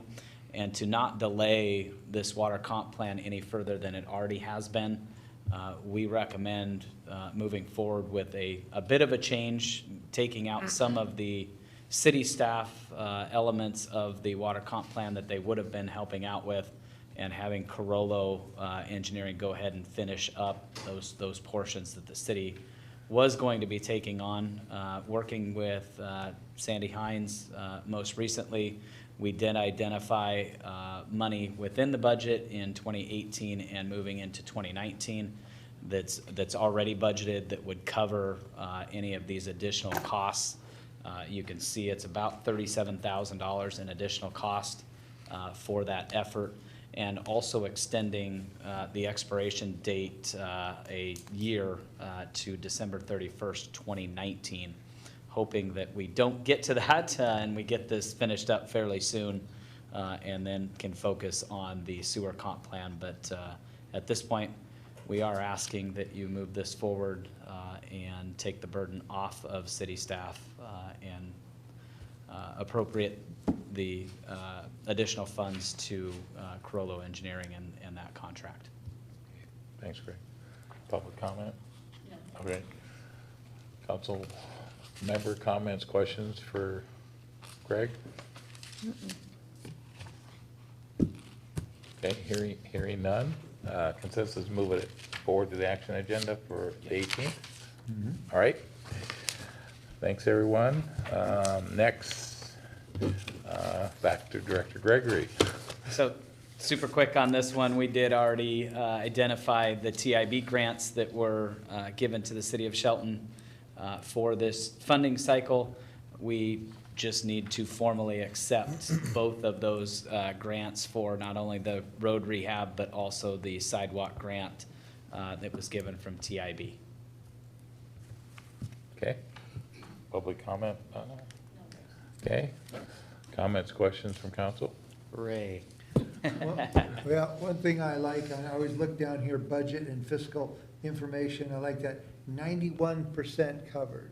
And to not delay this water comp plan any further than it already has been, we recommend moving forward with a bit of a change, taking out some of the city staff elements of the water comp plan that they would have been helping out with, and having Carollo Engineering go ahead and finish up those portions that the city was going to be taking on. Working with Sandy Hines most recently, we did identify money within the budget in 2018 and moving into 2019 that's already budgeted that would cover any of these additional costs. You can see it's about $37,000 in additional cost for that effort, and also extending the expiration date a year to December 31st, 2019. Hoping that we don't get to that and we get this finished up fairly soon, and then can focus on the sewer comp plan. But at this point, we are asking that you move this forward and take the burden off of city staff and appropriate the additional funds to Carollo Engineering and that contract. Thanks, Greg. Public comment? No. Okay. Council member comments, questions for Greg? Okay, hearing none. Consensus move it forward to the action agenda for the 18th. All right. Thanks, everyone. Next, back to Director Gregory. So super quick on this one, we did already identify the TIB grants that were given to the city of Shelton for this funding cycle. We just need to formally accept both of those grants for not only the road rehab, but also the sidewalk grant that was given from TIB. Okay. Public comment? Okay. Comments, questions from council? Ray. Well, one thing I like, I always look down here, budget and fiscal information, I like that 91% covered.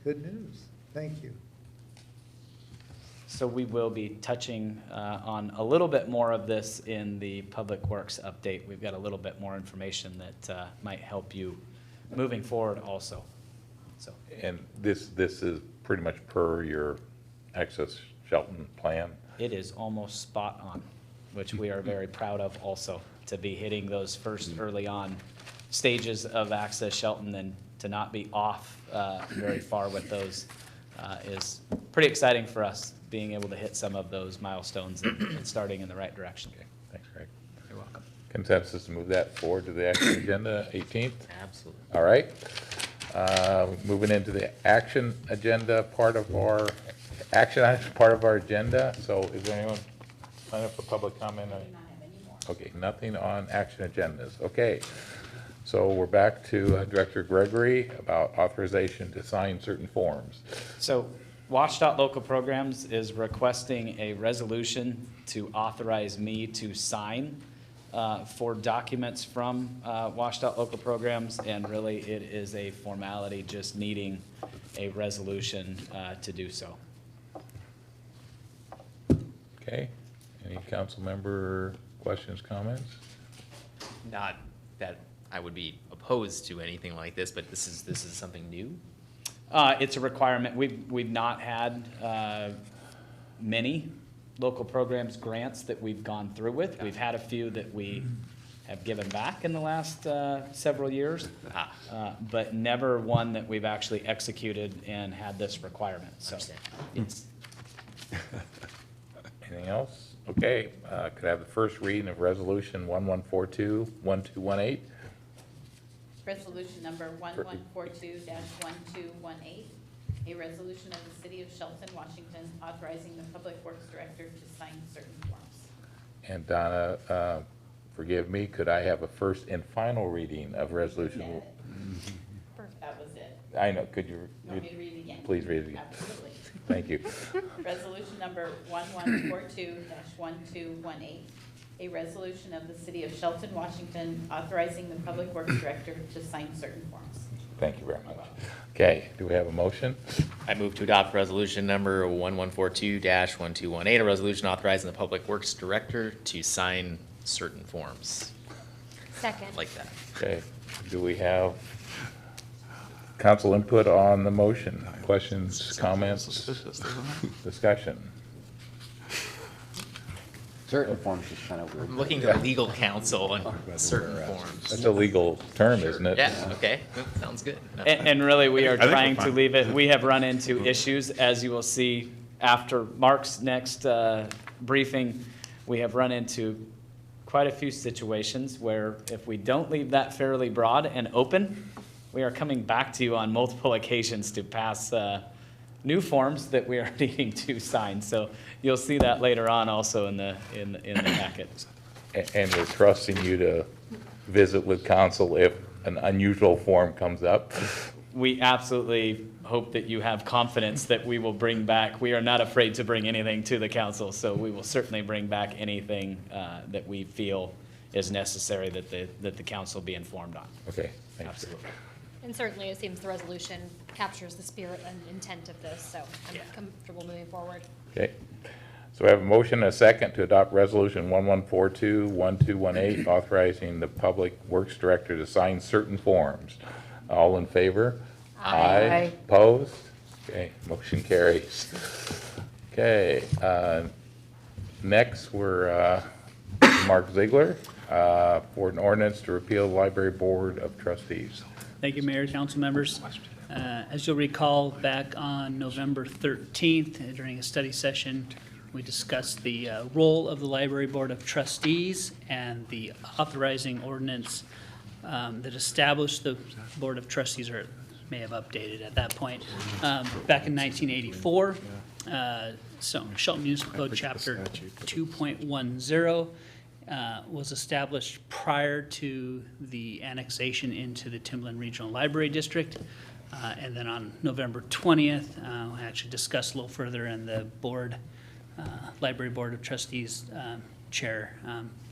Good news, thank you. So we will be touching on a little bit more of this in the Public Works update. We've got a little bit more information that might help you moving forward also. So. And this is pretty much per your Access Shelton plan? It is almost spot on, which we are very proud of also, to be hitting those first early on stages of Access Shelton and to not be off very far with those is pretty exciting for us, being able to hit some of those milestones and starting in the right direction. Okay, thanks, Greg. You're welcome. Consensus to move that forward to the action agenda, 18th? Absolutely. All right. Moving into the action agenda part of our, action items part of our agenda. So is there anyone sign up for public comment? Okay, nothing on action agendas. Okay. So we're back to Director Gregory about authorization to sign certain forms. So WashDOT Local Programs is requesting a resolution to authorize me to sign for documents from WashDOT Local Programs, and really it is a formality, just needing a resolution to do so. Okay, any council member questions, comments? Not that I would be opposed to anything like this, but this is something new. It's a requirement. We've not had many local programs grants that we've gone through with. We've had a few that we have given back in the last several years, but never one that we've actually executed and had this requirement. So, yes. Anything else? Okay, could I have the first reading of Resolution 1142-1218? Resolution number 1142-1218, a resolution of the City of Shelton, Washington, authorizing the Public Works Director to sign certain forms. And Donna, forgive me, could I have a first and final reading of Resolution? That was it. I know, could you? You want me to read it again? Please read it again. Absolutely. Thank you. Resolution number 1142-1218, a resolution of the City of Shelton, Washington, authorizing the Public Works Director to sign certain forms. Thank you very much. Okay, do we have a motion? I move to adopt resolution number 1142-1218, a resolution authorizing the Public Works Director to sign certain forms. Second. Like that. Okay, do we have council input on the motion? Questions, comments, discussion? Certain forms is kind of weird. I'm looking to legal counsel on certain forms. That's a legal term, isn't it? Yeah, okay, that sounds good. No. And really, we are I think we're trying to fine. leave it. We have run into issues, as you will see after Mark's next briefing. We have run into quite a few situations where if we don't leave that fairly broad and open, we are coming back to you on multiple occasions to pass new forms that we are needing to sign. So you'll see that later on also in the packet. And we're trusting you to visit with council if an unusual form comes up. We absolutely hope that you have confidence that we will bring back. We are not afraid to bring anything to the council, so we will certainly bring back anything that we feel is necessary that the council be informed on. Okay, thank you. Absolutely. And certainly, it seems the resolution captures the spirit and intent of this, so I'm comfortable moving forward. Okay, so we have a motion and a second to adopt Resolution 1142-1218, authorizing the Public Works Director to sign certain forms. All in favor? Aye. Opposed? Okay, motion carries. Okay, next we're Mark Ziegler for an ordinance to repeal the Library Board of Trustees. Thank you, Mayor, council members. As you'll recall, back on November 13th, during a study session, we discussed the role of the Library Board of Trustees and the authorizing ordinance that established the Board of Trustees, or may have updated at that point, back in 1984. So Shelton Municipal Code Chapter 2.10 was established prior to the annexation into the Timberland Regional Library District. And then on November 20th, I actually discussed a little further, and the board, Library Board of Trustees chair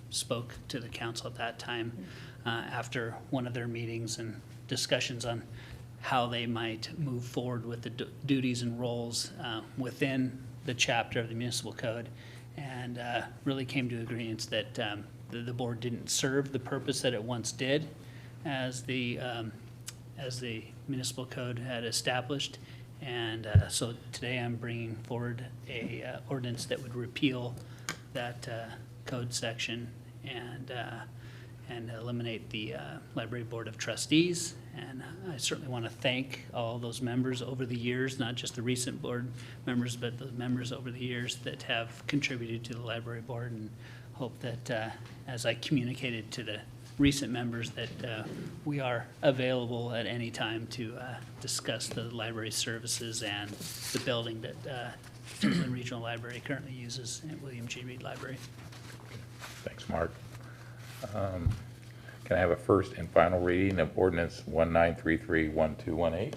spoke to the council at that time after one of their meetings and discussions on how they might move forward with the duties and roles within the chapter of the municipal code, and really came to agreement that the board didn't serve the purpose that it once did as the municipal code had established. And so today I'm bringing forward a ordinance that would repeal that code section and eliminate the Library Board of Trustees. And I certainly want to thank all those members over the years, not just the recent board members, but the members over the years that have contributed to the library board, and hope that as I communicated to the recent members that we are available at any time to discuss the library services and the building that Timberland Regional Library currently uses at William G. Reed Library. Thanks, Mark. Can I have a first and final reading of ordinance 1933-1218?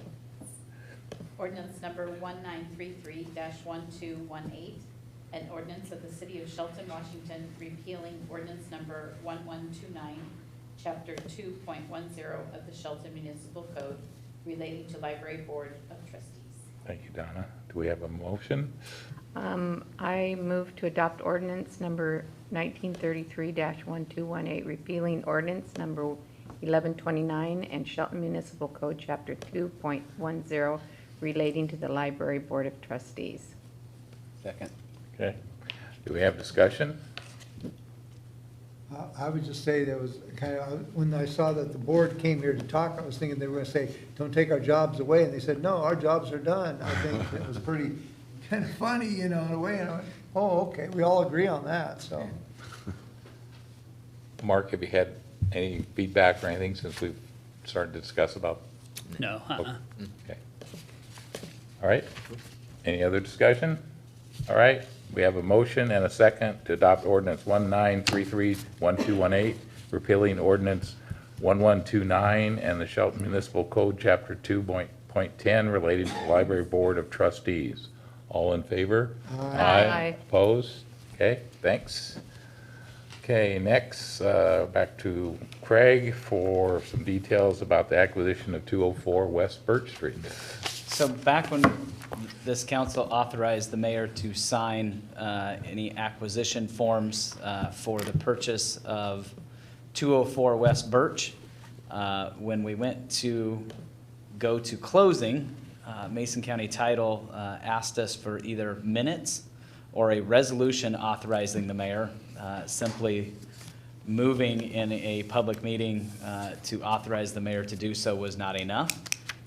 Ordinance number 1933-1218, an ordinance of the City of Shelton, Washington, repealing ordinance number 1129, Chapter 2.10 of the Shelton Municipal Code relating to Library Board of Trustees. Thank you, Donna. Do we have a motion? I move to adopt ordinance number 1933-1218, repealing ordinance number 1129 and Shelton Municipal Code, Chapter 2.10, relating to the Library Board of Trustees. Second. Okay. Do we have discussion? I would just say there was kind of, when I saw that the board came here to talk, I was thinking they were going to say, don't take our jobs away. And they said, no, our jobs are done. I think it was pretty kind of funny, you know, in a way. And I went, oh, okay, we all agree on that, so. Mark, have you had any feedback or anything since we've started to discuss about? No. Okay. All right. Any other discussion? All right. We have a motion and a second to adopt ordinance 1933-1218, repealing ordinance 1129 and the Shelton Municipal Code, Chapter 2.10, related to the Library Board of Trustees. All in favor? Aye. Opposed? Okay, thanks. Okay, next, back to Craig for some details about the acquisition of 204 West Birch Street. So back when this council authorized the mayor to sign any acquisition forms for the purchase of 204 West Birch, when we went to go to closing, Mason County Title asked us for either minutes or a resolution authorizing the mayor. Simply moving in a public meeting to authorize the mayor to do so was not enough.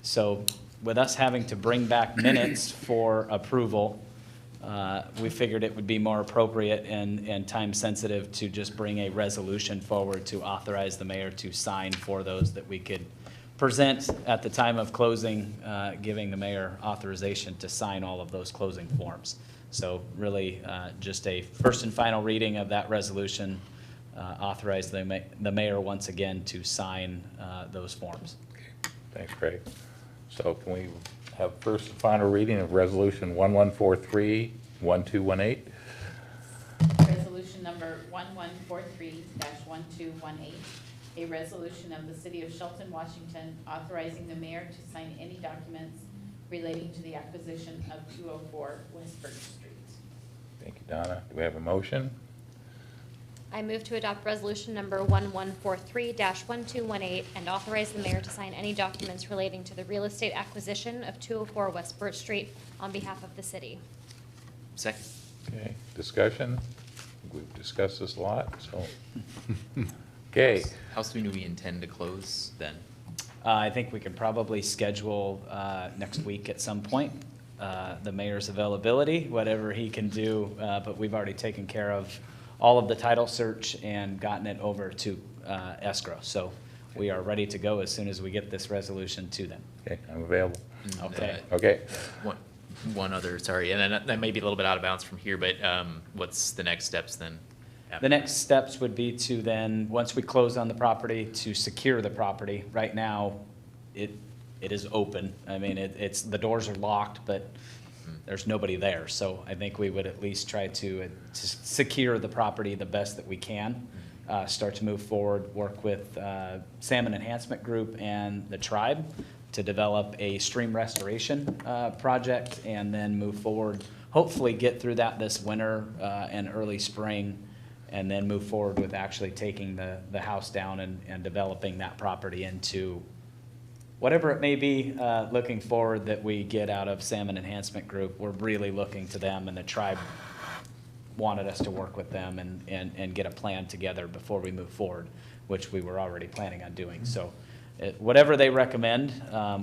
So with us having to bring back minutes for approval, we figured it would be more appropriate and time sensitive to just bring a resolution forward to authorize the mayor to sign for those that we could present at the time of closing, giving the mayor authorization to sign all of those closing forms. So really just a first and final reading of that resolution, authorize the mayor once again to sign those forms. Thanks, Craig. So can we have first and final reading of resolution 1143-1218? Resolution number 1143-1218, a resolution of the City of Shelton, Washington, authorizing the mayor to sign any documents relating to the acquisition of 204 West Birch Street. Thank you, Donna. Do we have a motion? I move to adopt resolution number 1143-1218 and authorize the mayor to sign any documents relating to the real estate acquisition of 204 West Birch Street on behalf of the city. Second. Okay, discussion? We've discussed this a lot, so. Okay. How soon do we intend to close then? I think we could probably schedule next week at some point. The mayor's availability, whatever he can do, but we've already taken care of all of the title search and gotten it over to escrow. So we are ready to go as soon as we get this resolution to them. Okay, I'm available. Okay. Okay. One other, sorry, and then that may be a little bit out of bounds from here, but what's the next steps then? The next steps would be to then, once we close on the property, to secure the property. Right now, it is open. I mean, it's, the doors are locked, but there's nobody there. So I think we would at least try to secure the property the best that we can, start to move forward, work with Salmon Enhancement Group and the tribe to develop a stream restoration project, and then move forward, hopefully get through that this winter and early spring, and then move forward with actually taking the house down and developing that property into whatever it may be, looking forward that we get out of Salmon Enhancement Group. We're really looking to them, and the tribe wanted us to work with them and get a plan together before we move forward, which we were already planning on doing. So whatever they recommend,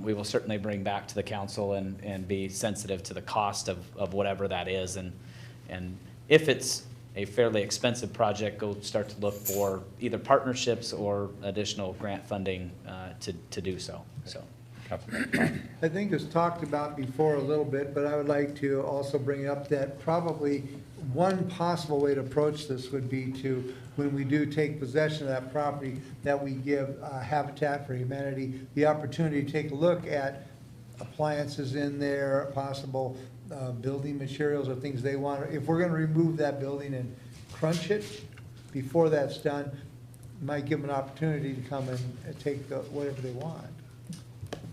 we will certainly bring back to the council and be sensitive to the cost of whatever that is. And if it's a fairly expensive project, go start to look for either partnerships or additional grant funding to do so. So, I think it's talked about before a little bit, but I would like to also bring up that probably one possible way to approach this would be to, when we do take possession of that property, that we give Habitat for Humanity the opportunity to take a look at appliances in there, possible building materials or things they want. If we're going to remove that building and crunch it before that's done, might give them an opportunity to come and take whatever they want.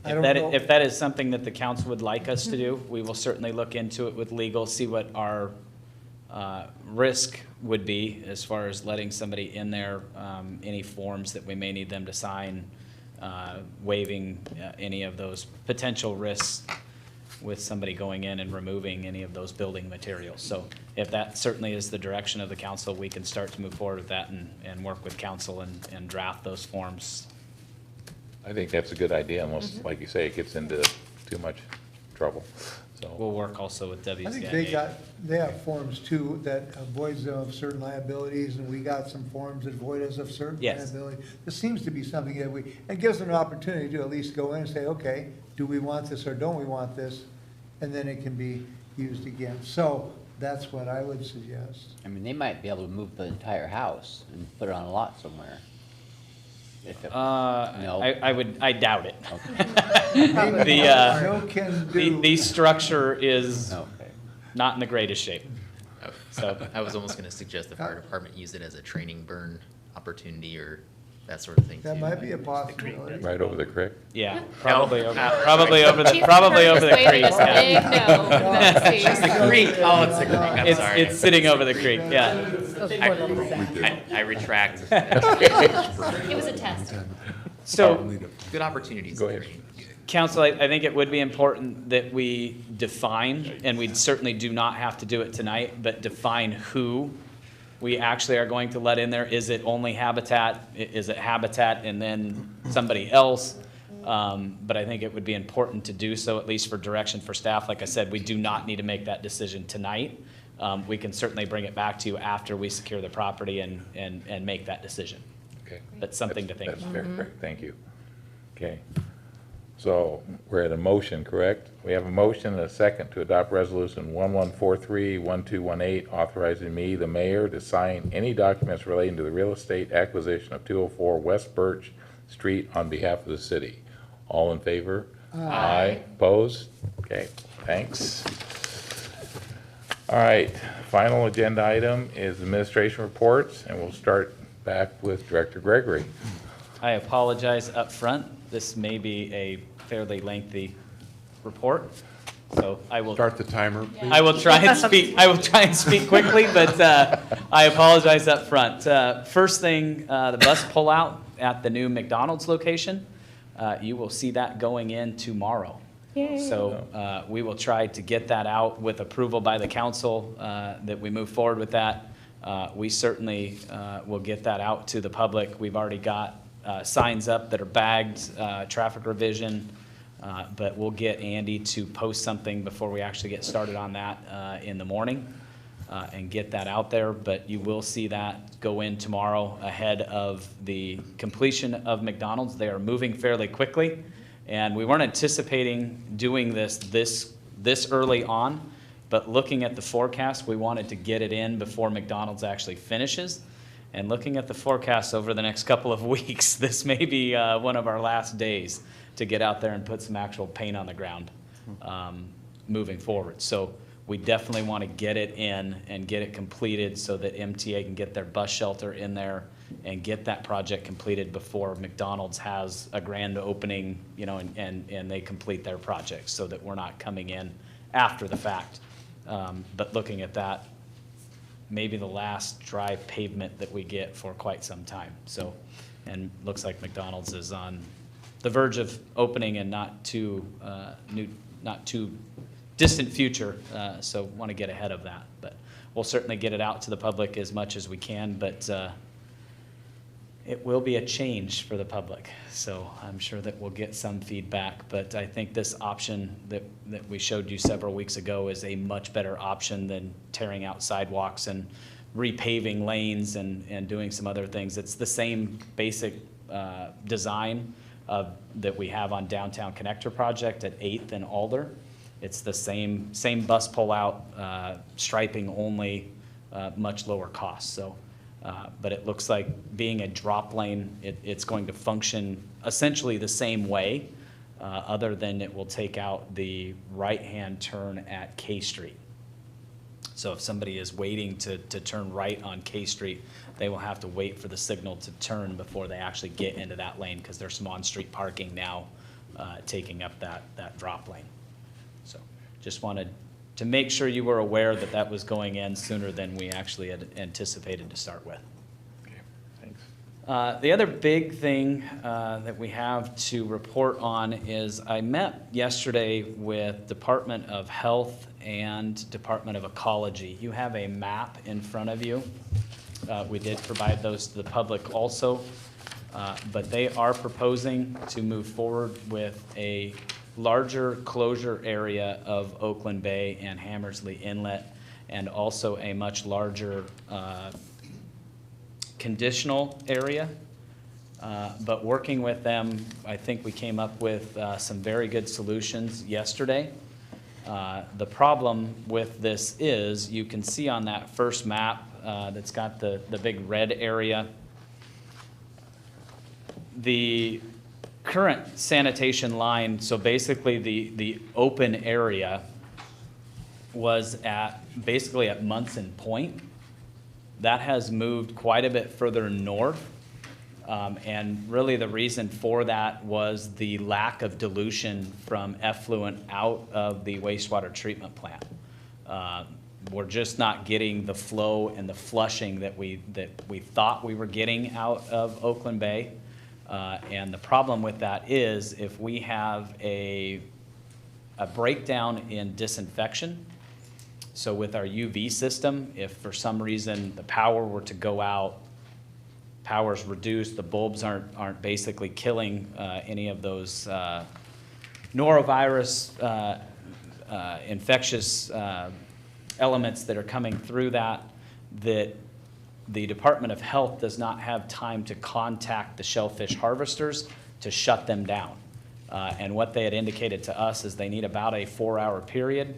if that is something that the council would like us to do, we will certainly look into it with legal, see what our risk would be as far as letting somebody in there, any forms that we may need them to sign, waiving any of those potential risks with somebody going in and removing any of those building materials. So if that certainly is the direction of the council, we can start to move forward with that and work with council and draft those forms. I think that's a good idea, unless, like you say, it gets into too much trouble. So we'll work also with WCIA. I think they have forms too that avoids them of certain liabilities, and we got some forms that avoid us of certain liability. This seems to be something that it gives them an opportunity to at least go in and say, okay, do we want this or don't we want this? And then it can be used again. So that's what I would suggest. I mean, they might be able to move the entire house and put it on a lot somewhere. No. I doubt it. Okay. The structure is not in the greatest shape. So I was almost going to suggest the fire department use it as a training burn opportunity or that sort of thing. That might be a possibility. right over the creek. Yeah, probably over the creek. It's the creek. Oh, it's the creek. I'm sorry. It's sitting over the creek. Yeah. I retract. It was a test. So good opportunities. Go ahead. Council, I think it would be important that we define, and we certainly do not have to do it tonight, but define who we actually are going to let in there. Is it only Habitat? Is it Habitat and then somebody else? But I think it would be important to do so, at least for direction for staff. Like I said, we do not need to make that decision tonight. We can certainly bring it back to you after we secure the property and make that decision. Okay. That's something to think about. That's fair. Thank you. Okay. So we're at a motion, correct? We have a motion and a second to adopt resolution 1143-1218, authorizing me, the mayor, to sign any documents relating to the real estate acquisition of 204 West Birch Street on behalf of the city. All in favor? Aye. Opposed? Okay, thanks. All right, final agenda item is administration reports, and we'll start back with Director Gregory. I apologize up front. This may be a fairly lengthy report, so I will Start the timer, please. I will try and speak. I will try and speak quickly, but I apologize up front. First thing, the bus pullout at the new McDonald's location. You will see that going in tomorrow. Yay. So we will try to get that out with approval by the council that we move forward with that. We certainly will get that out to the public. We've already got signs up that are bagged, traffic revision, but we'll get Andy to post something before we actually get started on that in the morning and get that out there. But you will see that go in tomorrow ahead of the completion of McDonald's. They are moving fairly quickly, and we weren't anticipating doing this early on, but looking at the forecast, we wanted to get it in before McDonald's actually finishes. And looking at the forecast over the next couple of weeks, this may be one of our last days to get out there and put some actual paint on the ground moving forward. So we definitely want to get it in and get it completed so that MTA can get their bus shelter in there and get that project completed before McDonald's has a grand opening, you know, and they complete their project, so that we're not coming in after the fact. But looking at that, maybe the last dry pavement that we get for quite some time. So, and looks like McDonald's is on the verge of opening in not too distant future, so want to get ahead of that. But we'll certainly get it out to the public as much as we can, but it will be a change for the public. So I'm sure that we'll get some feedback, but I think this option that we showed you several weeks ago is a much better option than tearing out sidewalks and repaving lanes and doing some other things. It's the same basic design that we have on Downtown Connector Project at 8th and Alder. It's the same bus pull-out, striping only, much lower cost. So, but it looks like being a drop lane, it's going to function essentially the same way, other than it will take out the right-hand turn at K Street. So if somebody is waiting to turn right on K Street, they will have to wait for the signal to turn before they actually get into that lane, because there's some on-street parking now taking up that drop lane. So just wanted to make sure you were aware that that was going in sooner than we actually had anticipated to start with. Okay, thanks. The other big thing that we have to report on is I met yesterday with Department of Health and Department of Ecology. You have a map in front of you. We did provide those to the public also, but they are proposing to move forward with a larger closure area of Oakland Bay and Hammersley Inlet, and also a much larger conditional area. But working with them, I think we came up with some very good solutions yesterday. The problem with this is, you can see on that first map that's got the big red area, the current sanitation line, so basically the open area was basically at Munson Point. That has moved quite a bit further north. And really the reason for that was the lack of dilution from effluent out of the wastewater treatment plant. We're just not getting the flow and the flushing that we thought we were getting out of Oakland Bay. And the problem with that is, if we have a breakdown in disinfection, so with our UV system, if for some reason the power were to go out, power's reduced, the bulbs aren't basically killing any of those norovirus infectious elements that are coming through that the Department of Health does not have time to contact the shellfish harvesters to shut them down. And what they had indicated to us is they need about a 4-hour period.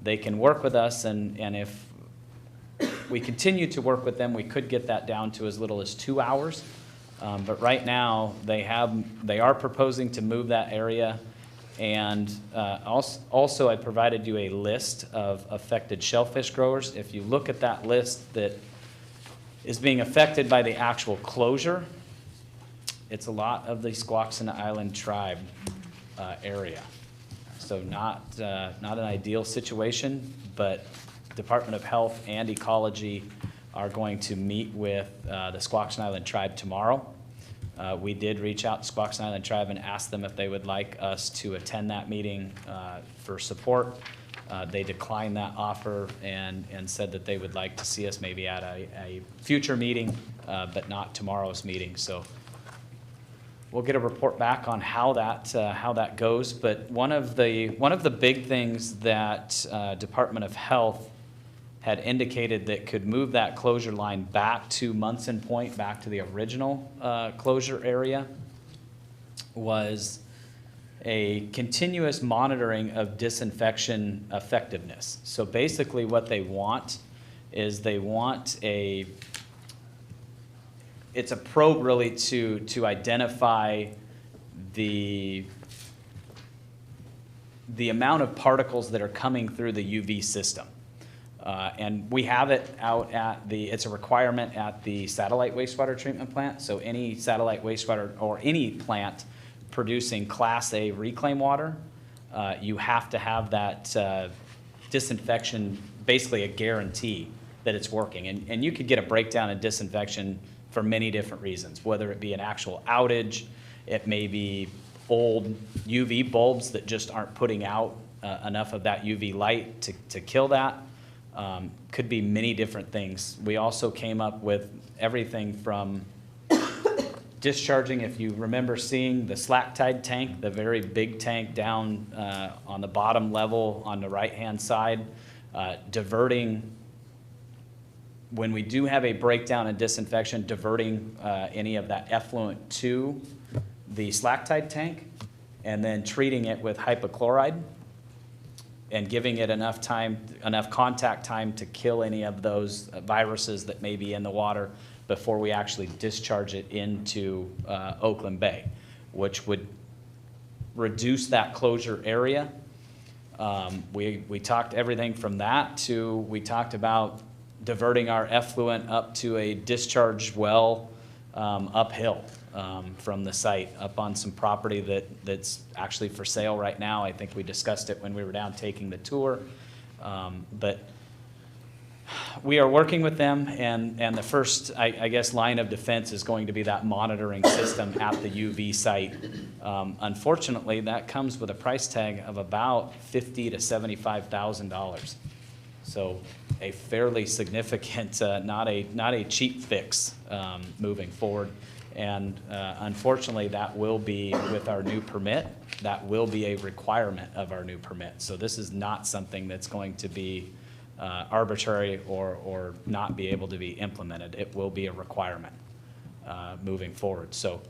They can work with us, and if we continue to work with them, we could get that down to as little as 2 hours. But right now, they are proposing to move that area. And also I provided you a list of affected shellfish growers. If you look at that list that is being affected by the actual closure, it's a lot of the Squaxin Island tribe area. So not an ideal situation, but Department of Health and Ecology are going to meet with the Squaxin Island tribe tomorrow. We did reach out to Squaxin Island tribe and ask them if they would like us to attend that meeting for support. They declined that offer and said that they would like to see us maybe at a future meeting, but not tomorrow's meeting. So we'll get a report back on how that goes. But one of the big things that Department of Health had indicated that could move that closure line back to Munson Point, back to the original closure area, was a continuous monitoring of disinfection effectiveness. So basically what they want is they want it's a probe really to identify the amount of particles that are coming through the UV system. And we have it out at it's a requirement at the satellite wastewater treatment plant. So any satellite wastewater or any plant producing Class A reclaim water, you have to have that disinfection, basically a guarantee that it's working. And you could get a breakdown in disinfection for many different reasons, whether it be an actual outage, it may be old UV bulbs that just aren't putting out enough of that UV light to kill that. Could be many different things. We also came up with everything from discharging, if you remember seeing the slack-tied tank, the very big tank down on the bottom level on the right-hand side, diverting, when we do have a breakdown in disinfection, diverting any of that effluent to the slack-tied tank, and then treating it with hypochlorite and giving it enough time, enough contact time to kill any of those viruses that may be in the water before we actually discharge it into Oakland Bay, which would reduce that closure area. We talked everything from that to, we talked about diverting our effluent up to a discharge well uphill from the site, up on some property that's actually for sale right now. I think we discussed it when we were down taking the tour. But we are working with them, and the first, I guess, line of defense is going to be that monitoring system at the UV site. Unfortunately, that comes with a price tag of about $50,000 to $75,000. So a fairly significant, not a cheap fix moving forward. And unfortunately, that will be with our new permit. That will be a requirement of our new permit. So this is not something that's going to be arbitrary or not be able to be implemented. It will be a requirement moving forward. So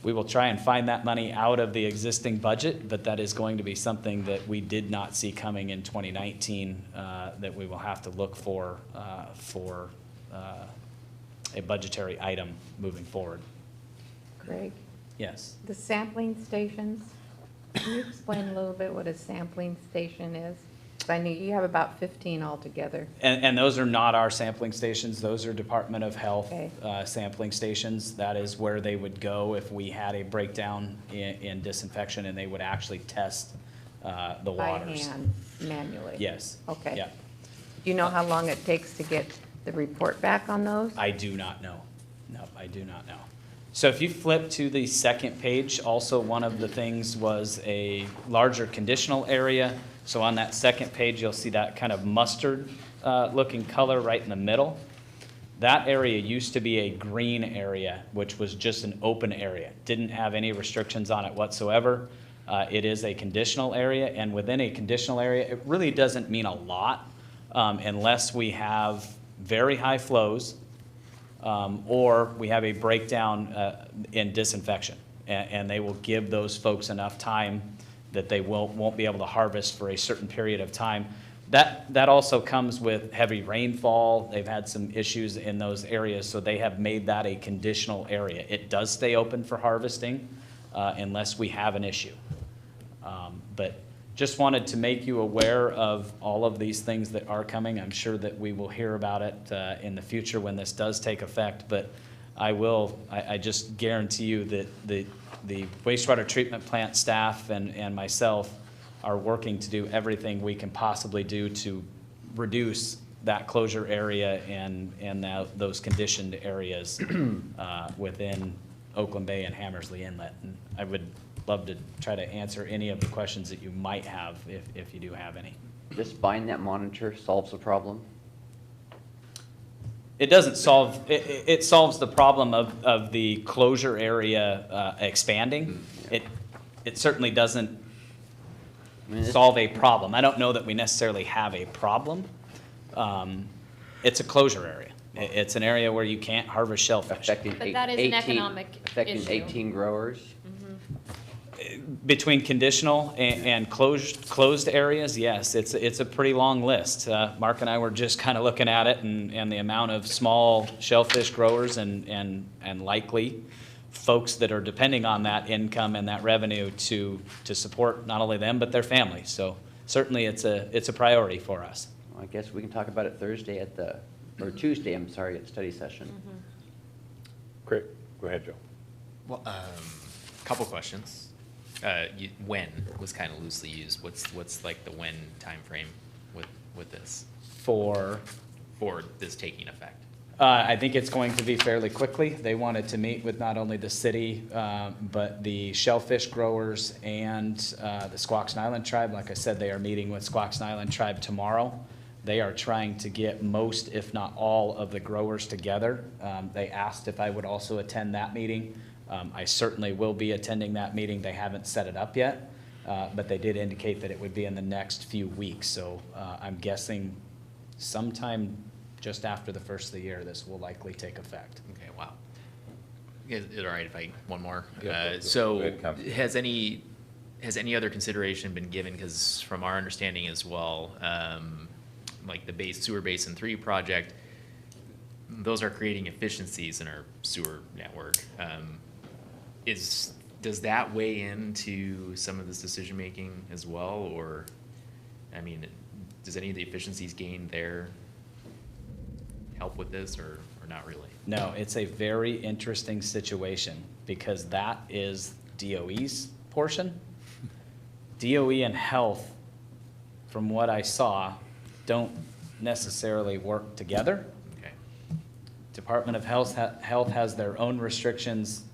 we will try and find that money out of the existing budget, but that is going to be something that we did not see coming in 2019 that we will have to look for a budgetary item moving forward. Greg, Yes. the sampling stations, can you explain a little bit what a sampling station is? 'Cause I know you have about 15 altogether. And those are not our sampling stations. Those are Department of Health Okay. Sampling stations. That is where they would go if we had a breakdown in disinfection, and they would actually test the waters. By hand, manually? Yes. Okay. Yeah. Do you know how long it takes to get the report back on those? I do not know. No, I do not know. So if you flip to the second page, also one of the things was a larger conditional area. So on that second page, you'll see that kind of mustard looking color right in the middle. That area used to be a green area, which was just an open area. Didn't have any restrictions on it whatsoever. It is a conditional area, and within a conditional area, it really doesn't mean a lot unless we have very high flows or we have a breakdown in disinfection. And they will give those folks enough time that they won't be able to harvest for a certain period of time. That also comes with heavy rainfall. They've had some issues in those areas, so they have made that a conditional area. It does stay open for harvesting unless we have an issue. But just wanted to make you aware of all of these things that are coming. I'm sure that we will hear about it in the future when this does take effect, but I just guarantee you that the wastewater treatment plant staff and myself are working to do everything we can possibly do to reduce that closure area and those conditioned areas within Oakland Bay and Hammersley Inlet. And I would love to try to answer any of the questions that you might have if you do have any. Just buying that monitor solves the problem? It doesn't solve, it solves the problem of the closure area expanding. It certainly doesn't solve a problem. I don't know that we necessarily have a problem. It's a closure area. It's an area where you can't harvest shellfish. But that is an economic Affecting issue. 18 growers? Between conditional and closed areas, yes, it's a pretty long list. Mark and I were just kind of looking at it, and the amount of small shellfish growers and likely folks that are depending on that income and that revenue to support not only them, but their families. So certainly it's a priority for us. Well, I guess we can talk about it Thursday or Tuesday, I'm sorry, at study session. Great. Go ahead, Joe. Well, couple questions. When was kind of loosely used. What's like the when timeframe with this for this taking effect? I think it's going to be fairly quickly. They wanted to meet with not only the city, but the shellfish growers and the Squaxin Island Tribe. Like I said, they are meeting with Squaxin Island Tribe tomorrow. They are trying to get most, if not all, of the growers together. They asked if I would also attend that meeting. I certainly will be attending that meeting. They haven't set it up yet, but they did indicate that it would be in the next few weeks. So I'm guessing sometime just after the first of the year, this will likely take effect. Okay, wow. Is it all right if I, one more? Yeah, So go ahead, Councilman. has any other consideration been given, because from our understanding as well, like the sewer basin 3 project, those are creating efficiencies in our sewer network. Does that weigh into some of this decision making as well, or, I mean, does any of the efficiencies gained there help with this, or not really? No, it's a very interesting situation because that is DOE's portion. DOE and health, from what I saw, don't necessarily work together. Okay. Department of Health has their own restrictions.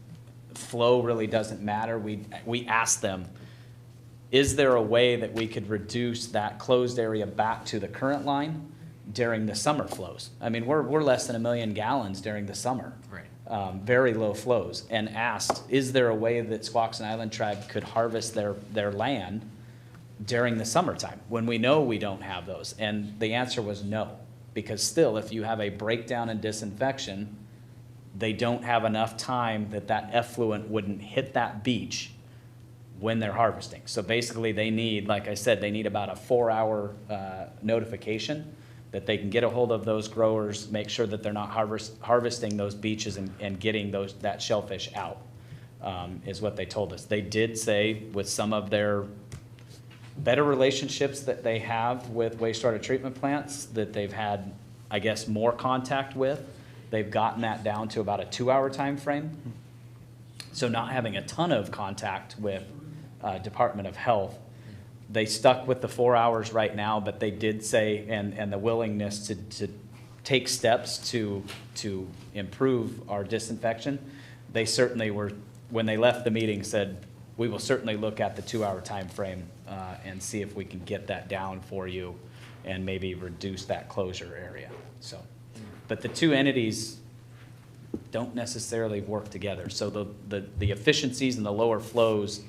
Flow really doesn't matter. We asked them, is there a way that we could reduce that closed area back to the current line during the summer flows? I mean, we're less than 1 million gallons during the summer. Right. Very low flows, and asked, is there a way that Squaxin Island Tribe could harvest their land during the summertime when we know we don't have those? And the answer was no, because still, if you have a breakdown in disinfection, they don't have enough time that effluent wouldn't hit that beach when they're harvesting. So basically they need, like I said, they need about a 4-hour notification that they can get a hold of those growers, make sure that they're not harvesting those beaches and getting that shellfish out, is what they told us. They did say with some of their better relationships that they have with wastewater treatment plants that they've had, I guess, more contact with, they've gotten that down to about a 2-hour time frame. So not having a ton of contact with Department of Health. They stuck with the 4 hours right now, but they did say, and the willingness to take steps to improve our disinfection. They certainly were, when they left the meeting, said, we will certainly look at the 2-hour time frame and see if we can get that down for you and maybe reduce that closure area. So, but the two entities don't necessarily work together. So the efficiencies and the lower flows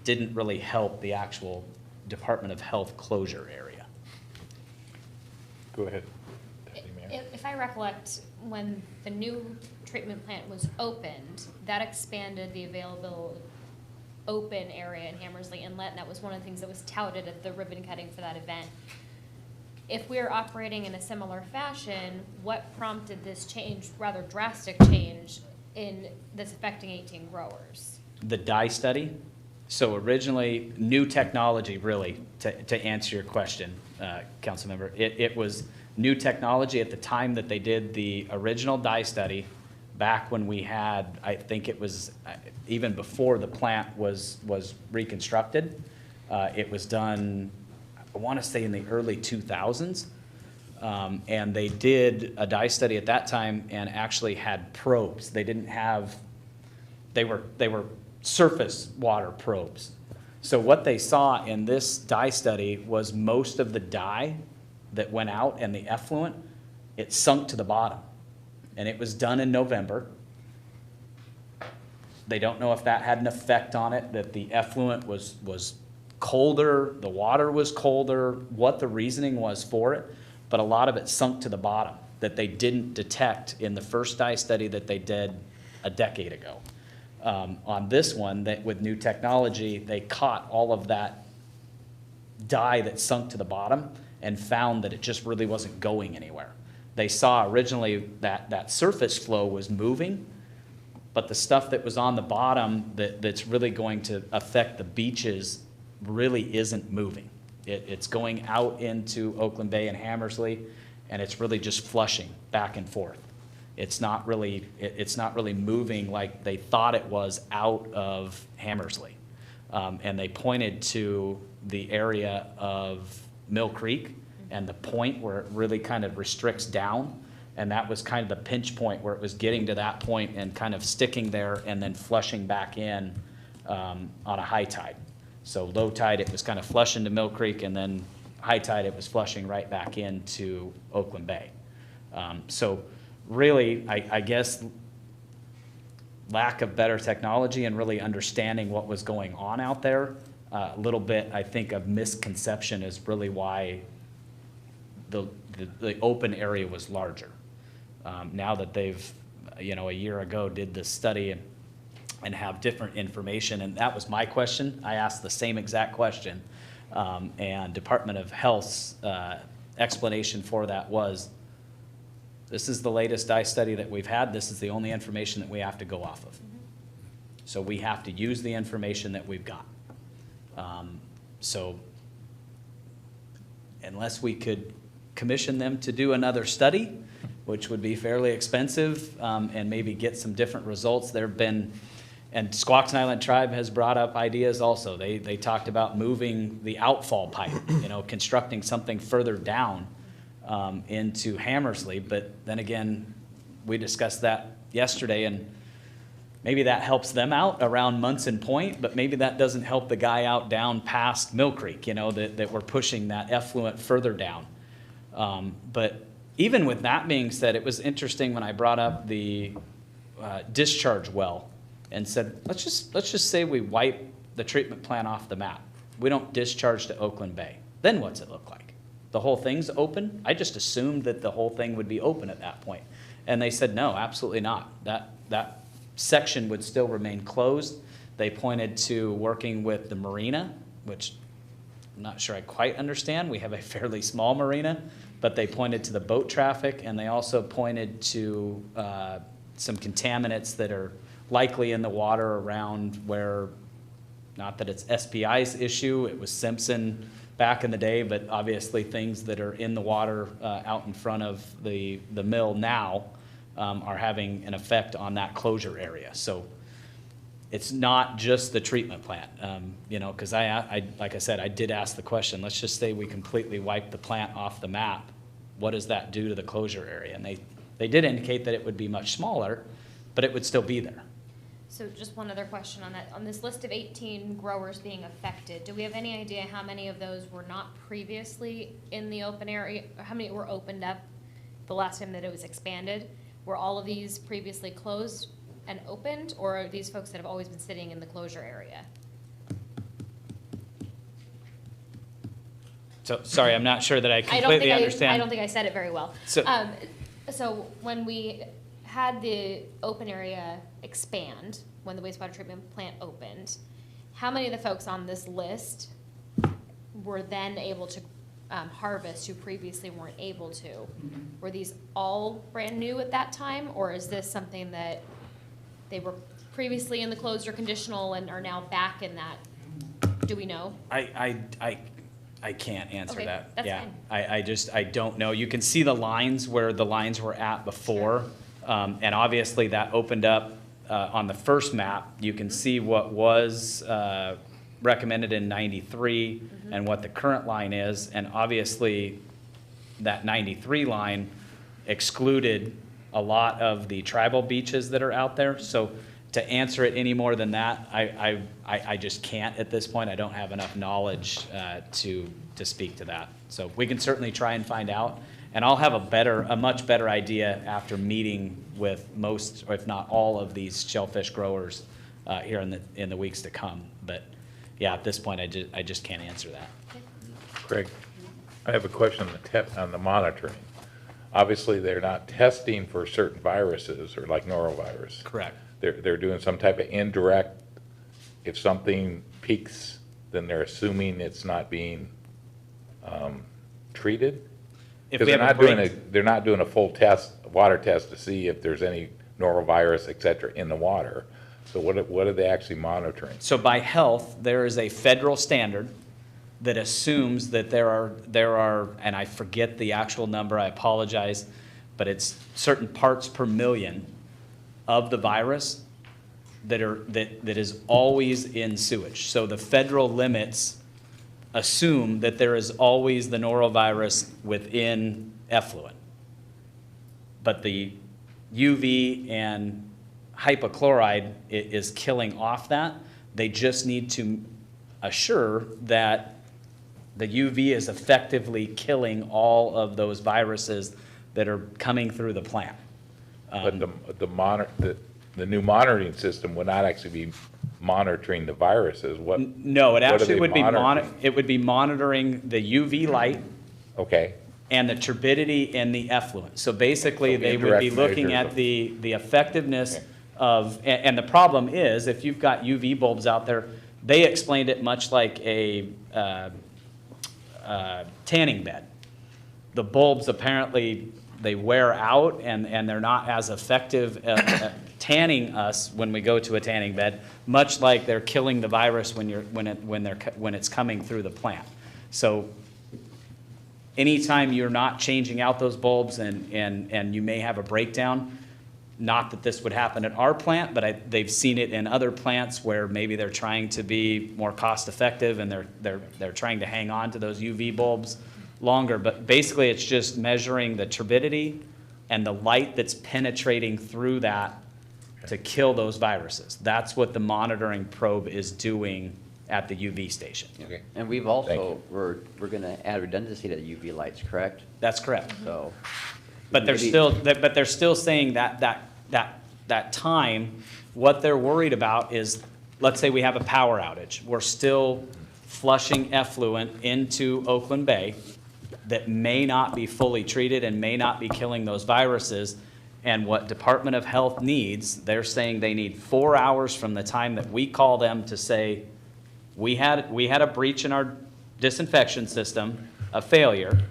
didn't really help the actual Department of Health closure area. Go ahead. If I recollect, when the new treatment plant was opened, that expanded the available open area in Hammersley Inlet, and that was one of the things that was touted at the ribbon cutting for that event. If we're operating in a similar fashion, what prompted this change, rather drastic change, in that's affecting 18 growers? The dye study. So originally, new technology, really, to answer your question, council member. It was new technology at the time that they did the original dye study, back when we had, I think it was even before the plant was reconstructed. It was done, I want to say in the early 2000s. And they did a dye study at that time and actually had probes. They didn't have, they were surface water probes. So what they saw in this dye study was most of the dye that went out and the effluent, it sunk to the bottom. And it was done in November. They don't know if that had an effect on it, that the effluent was colder, the water was colder, what the reasoning was for it, but a lot of it sunk to the bottom that they didn't detect in the first dye study that they did a decade ago. On this one, that with new technology, they caught all of that dye that sunk to the bottom and found that it just really wasn't going anywhere. They saw originally that surface flow was moving, but the stuff that was on the bottom that's really going to affect the beaches really isn't moving. It's going out into Oakland Bay and Hammersley, and it's really just flushing back and forth. It's not really moving like they thought it was out of Hammersley. And they pointed to the area of Mill Creek and the point where it really kind of restricts down. And that was kind of the pinch point where it was getting to that point and kind of sticking there and then flushing back in on a high tide. So low tide, it was kind of flushing to Mill Creek, and then high tide, it was flushing right back into Oakland Bay. So really, I guess lack of better technology and really understanding what was going on out there, a little bit, I think, of misconception is really why the open area was larger. Now that they've, a year ago did this study and have different information, and that was my question. I asked the same exact question, and Department of Health's explanation for that was, this is the latest dye study that we've had. This is the only information that we have to go off of. So we have to use the information that we've got. So unless we could commission them to do another study, which would be fairly expensive, and maybe get some different results, there have been, and Squaxin Island Tribe has brought up ideas also. They talked about moving the outfall pipe, constructing something further down into Hammersley. But then again, we discussed that yesterday, and maybe that helps them out around Munson Point, but maybe that doesn't help the guy out down past Mill Creek, that we're pushing that effluent further down. But even with that being said, it was interesting when I brought up the discharge well and said, let's just say we wipe the treatment plant off the map. We don't discharge to Oakland Bay. Then what's it look like? The whole thing's open? I just assumed that the whole thing would be open at that point. And they said, no, absolutely not. That section would still remain closed. They pointed to working with the marina, which I'm not sure I quite understand. We have a fairly small marina, but they pointed to the boat traffic, and they also pointed to some contaminants that are likely in the water around where, not that it's SPI's issue, it was Simpson back in the day, but obviously things that are in the water out in front of the mill now are having an effect on that closure area. So it's not just the treatment plant, because like I said, I did ask the question, let's just say we completely wipe the plant off the map. What does that do to the closure area? And they did indicate that it would be much smaller, but it would still be there. So just one other question on that. On this list of 18 growers being affected, do we have any idea how many of those were not previously in the open area, or how many were opened up the last time that it was expanded? Were all of these previously closed and opened, or are these folks that have always been sitting in the closure area? So, sorry, I'm not sure that I completely understand. I don't think I said it very well. So when we had the open area expand, when the wastewater treatment plant opened, how many of the folks on this list were then able to harvest who previously weren't able to? Were these all brand new at that time, or is this something that they were previously in the closed or conditional and are now back in that? Do we know? I can't answer Okay, that. that's Yeah, fine. I don't know. You can see the lines where the lines were at before, and obviously that opened up on the first map. You can see what was recommended in 93 and what the current line is, and obviously that 93 line excluded a lot of the tribal beaches that are out there. So to answer it any more than that, I just can't at this point. I don't have enough knowledge to speak to that. So we can certainly try and find out, and I'll have a much better idea after meeting with most, or if not all, of these shellfish growers here in the weeks to come. But yeah, at this point, I just can't answer that. Craig, I have a question on the monitoring. Obviously, they're not testing for certain viruses or like norovirus. Correct. they're doing some type of indirect, if something peaks, then they're assuming it's not being treated? If Because we have a they're not doing a full test, water test to see if there's any norovirus, et cetera, in the water. So what are they actually monitoring? So by health, there is a federal standard that assumes that there are, and I forget the actual number, I apologize, but it's certain parts per million of the virus that is always in sewage. So the federal limits assume that there is always the norovirus within effluent. But the UV and hypochlorite is killing off that. They just need to assure that the UV is effectively killing all of those viruses that are coming through the plant. But the new monitoring system would not actually be monitoring the viruses. No, it actually would be monitoring? it would be monitoring the UV light. Okay. And the turbidity in the effluent. So basically, So they would be indirect looking measures at the effectiveness of, and the problem is, if you've got UV bulbs out there, they explained it much like a tanning bed. The bulbs apparently, they wear out and they're not as effective at tanning us when we go to a tanning bed, much like they're killing the virus when it's coming through the plant. So anytime you're not changing out those bulbs and you may have a breakdown, not that this would happen at our plant, but they've seen it in other plants where maybe they're trying to be more cost effective and they're trying to hang on to those UV bulbs longer. But basically it's just measuring the turbidity and the light that's penetrating through that to kill those viruses. That's what the monitoring probe is doing at the UV station. Okay. And we've also, we're going to add redundancy to the UV lights, correct? That's correct. So. But they're still saying that time, what they're worried about is, let's say we have a power outage. We're still flushing effluent into Oakland Bay that may not be fully treated and may not be killing those viruses. And what Department of Health needs, they're saying they need 4 hours from the time that we call them to say, we had a breach in our disinfection system, a failure.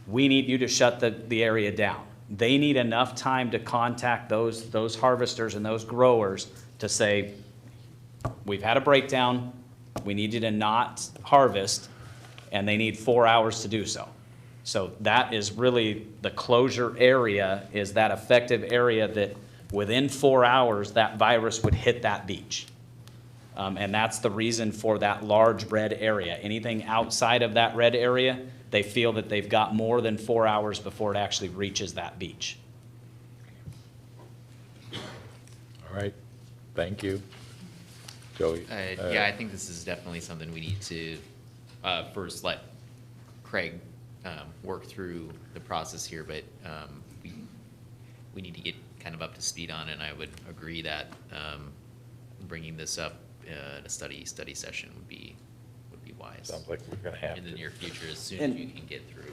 We need you to shut the area down. They need enough time to contact those harvesters and those growers to say, we've had a breakdown, we need you to not harvest, and they need 4 hours to do so. So that is really the closure area, is that effective area that within 4 hours, that virus would hit that beach. And that's the reason for that large red area. Anything outside of that red area, they feel that they've got more than 4 hours before it actually reaches that beach. All right, thank you. Joey? Yeah, I think this is definitely something we need to first let Craig work through the process here, but we need to get kind of up to speed on it, and I would agree that bringing this up in a study session would be wise. Sounds like we're gonna have in the to. near future, as soon as you can get through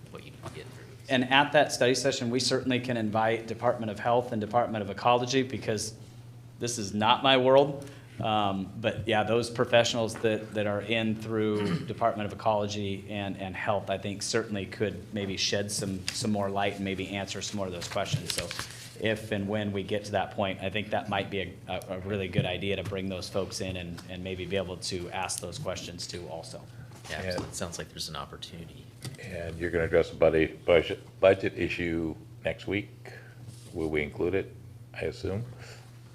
what you can get through. And at that study session, we certainly can invite Department of Health and Department of Ecology, because this is not my world. But yeah, those professionals that are in through Department of Ecology and Health, I think certainly could maybe shed some more light and maybe answer some more of those questions. So if and when we get to that point, I think that might be a really good idea to bring those folks in and maybe be able to ask those questions too also. Yeah, so it sounds like there's an opportunity. And you're gonna address the budget issue next week? Will we include it, I assume?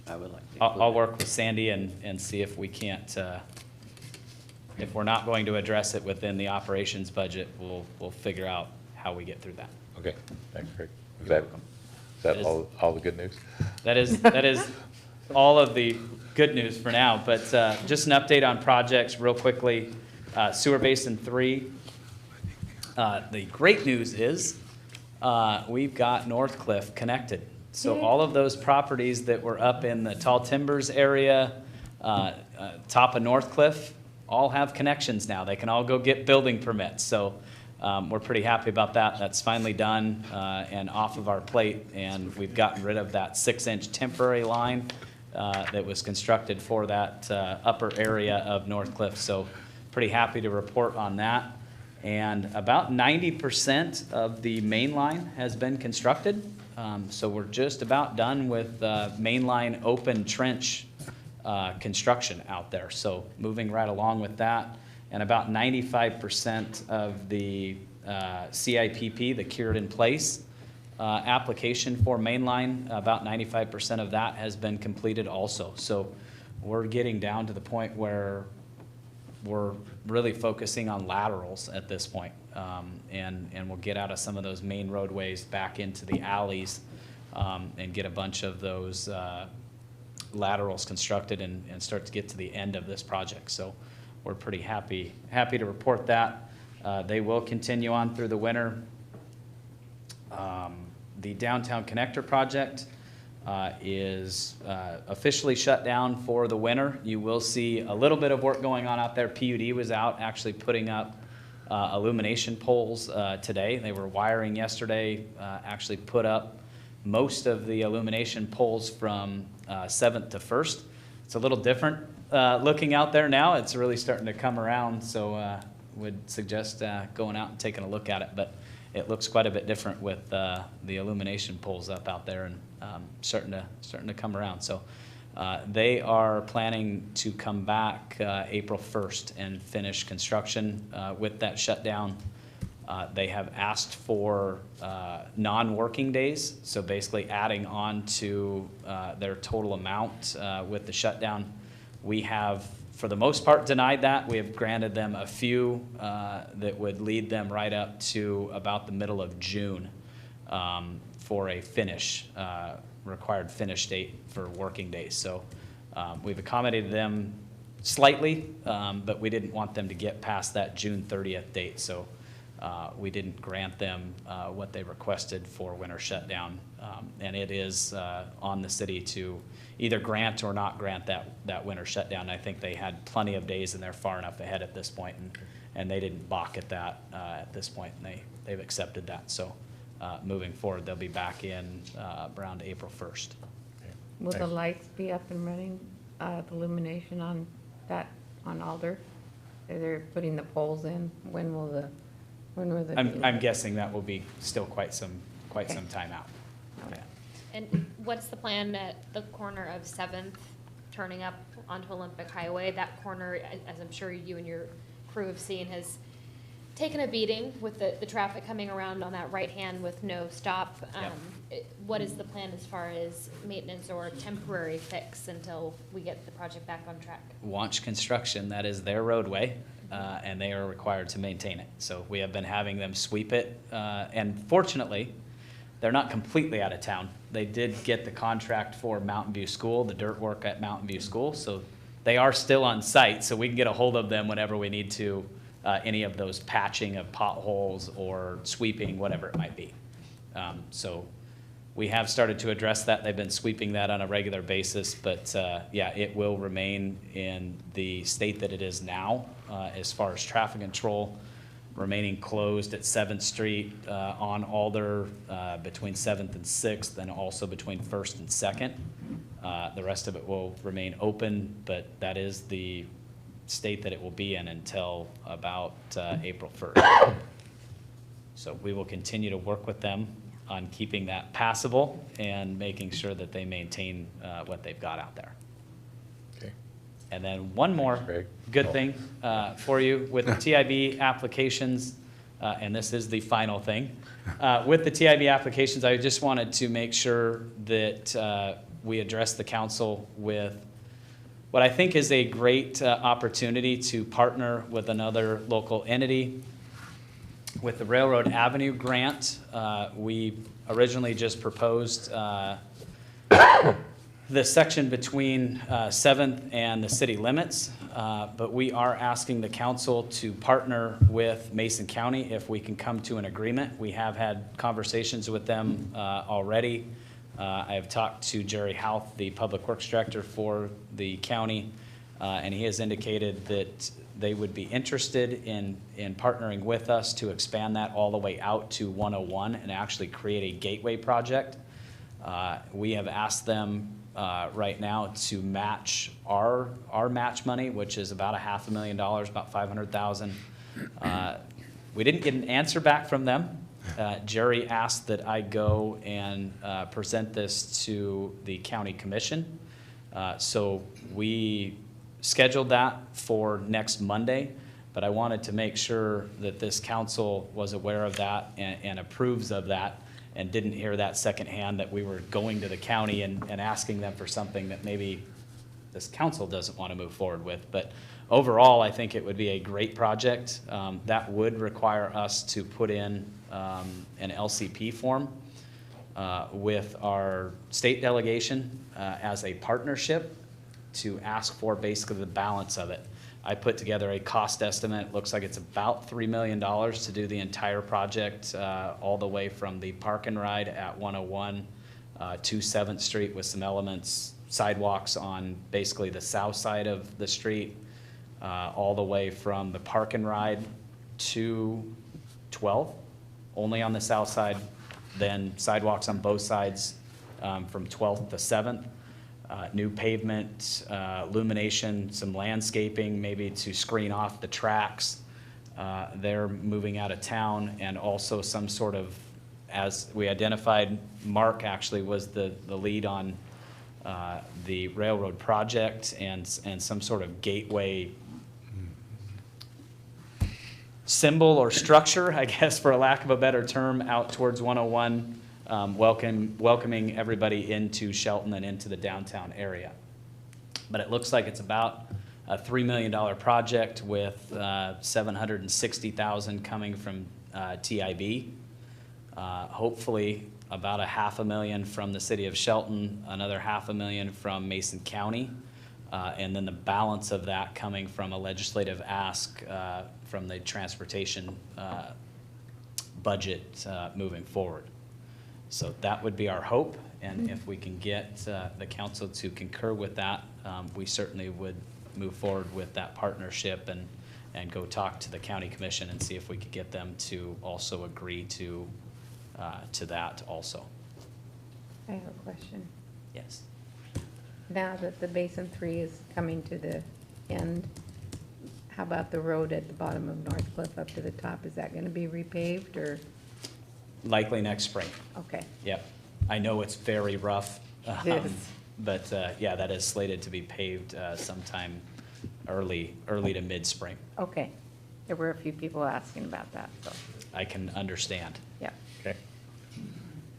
I would like to. I'll work with Sandy and see if we can't, if we're not going to address it within the operations budget, we'll figure out how we get through that. Okay, thanks, Craig. Is that all the good news? That is all of the good news for now, but just an update on projects real quickly. Sewer Basin 3. The great news is we've got North Cliff connected. So all of those properties that were up in the Tall Timbers area, top of North Cliff, all have connections now. They can all go get building permits. So We're pretty happy about that. That's finally done and off of our plate, and we've gotten rid of that 6-inch temporary line that was constructed for that upper area of North Cliff. So pretty happy to report on that. And about 90% of the main line has been constructed. So we're just about done with mainline open trench construction out there. So moving right along with that. And about 95% of the CIPP, the cured in place application for mainline, about 95% of that has been completed also. So we're getting down to the point where we're really focusing on laterals at this point. And we'll get out of some of those main roadways back into the alleys and get a bunch of those laterals constructed and start to get to the end of this project. So we're pretty happy to report that. They will continue on through the winter. The Downtown Connector project is officially shut down for the winter. You will see a little bit of work going on out there. PUD was out actually putting up illumination poles today. They were wiring yesterday, actually put up most of the illumination poles from 7th to 1st. It's a little different looking out there now. It's really starting to come around, so would suggest going out and taking a look at it. But it looks quite a bit different with the illumination poles up out there and starting to come around. So they are planning to come back April 1st and finish construction with that shutdown. They have asked for non-working days, so basically adding on to their total amount with the shutdown. We have, for the most part, denied that. We have granted them a few that would lead them right up to about the middle of June for a finish, required finish date for working days. So we've accommodated them slightly, but we didn't want them to get past that June 30th date. So we didn't grant them what they requested for winter shutdown. And it is on the city to either grant or not grant that winter shutdown. I think they had plenty of days and they're far enough ahead at this point, and they didn't balk at that at this point, and they've accepted that. So moving forward, they'll be back in around April 1st. Will the lights be up and running, the illumination on Alder? They're putting the poles in. When will they be I'm guessing that will be still quite some time out. Yeah. And what's the plan at the corner of 7th, turning up onto Olympic Highway? That corner, as I'm sure you and your crew have seen, has taken a beating with the traffic coming around on that right hand with no stop. What is the plan as far as maintenance or temporary fix until we get the project back on track? Launch construction, that is their roadway, and they are required to maintain it. So we have been having them sweep it, and fortunately, they're not completely out of town. They did get the contract for Mountain View School, the dirt work at Mountain View School, so they are still on site, so we can get a hold of them whenever we need to, any of those patching of potholes or sweeping, whatever it might be. So we have started to address that. They've been sweeping that on a regular basis, but yeah, it will remain in the state that it is now as far as traffic control, remaining closed at 7th Street on Alder between 7th and 6th, and also between 1st and 2nd. The rest of it will remain open, but that is the state that it will be in until about April 1st. So we will continue to work with them on keeping that passable and making sure that they maintain what they've got out there. Okay. And then one more good thing for you with the TIB applications, and this is the final thing. With the TIB applications, I just wanted to make sure that we address the council with what I think is a great opportunity to partner with another local entity. With the Railroad Avenue grant, we originally just proposed the section between 7th and the city limits, but we are asking the council to partner with Mason County if we can come to an agreement. We have had conversations with them already. I have talked to Jerry Houth, the Public Works Director for the county, and he has indicated that they would be interested in partnering with us to expand that all the way out to 101 and actually create a gateway project. We have asked them right now to match our match money, which is about $500,000, about 500,000. We didn't get an answer back from them. Jerry asked that I go and present this to the county commission. So we scheduled that for next Monday, but I wanted to make sure that this council was aware of that and approves of that, and didn't hear that secondhand that we were going to the county and asking them for something that maybe this council doesn't want to move forward with. But overall, I think it would be a great project. That would require us to put in an LCP form with our state delegation as a partnership to ask for basically the balance of it. I put together a cost estimate. Looks like it's about $3 million to do the entire project, all the way from the park and ride at 101 to 7th Street with some elements, sidewalks on basically the south side of the street, all the way from the park and ride to 12, only on the south side, then sidewalks on both sides from 12th to 7th. New pavement, illumination, some landscaping, maybe to screen off the tracks. They're moving out of town, and also some sort of, as we identified, Mark actually was the lead on the railroad project, and some sort of gateway symbol or structure, I guess, for a lack of a better term, out towards 101. Welcoming everybody into Shelton and into the downtown area. But it looks like it's about a $3 million project with $760,000 coming from TIB. Hopefully about $500,000 from the city of Shelton, another $500,000 from Mason County, and then the balance of that coming from a legislative ask from the transportation budget moving forward. So that would be our hope, and if we can get the council to concur with that, we certainly would move forward with that partnership and go talk to the county commission and see if we could get them to also agree to that also. I have a question. Yes. Now that the Basin 3 is coming to the end, how about the road at the bottom of North Cliff up to the top? Is that going to be repaved, or? Likely next spring. Okay. Yep. I know it's very rough. Yes. But yeah, that is slated to be paved sometime early to mid-spring. Okay. There were a few people asking about that, so. I can understand. Yeah. Okay.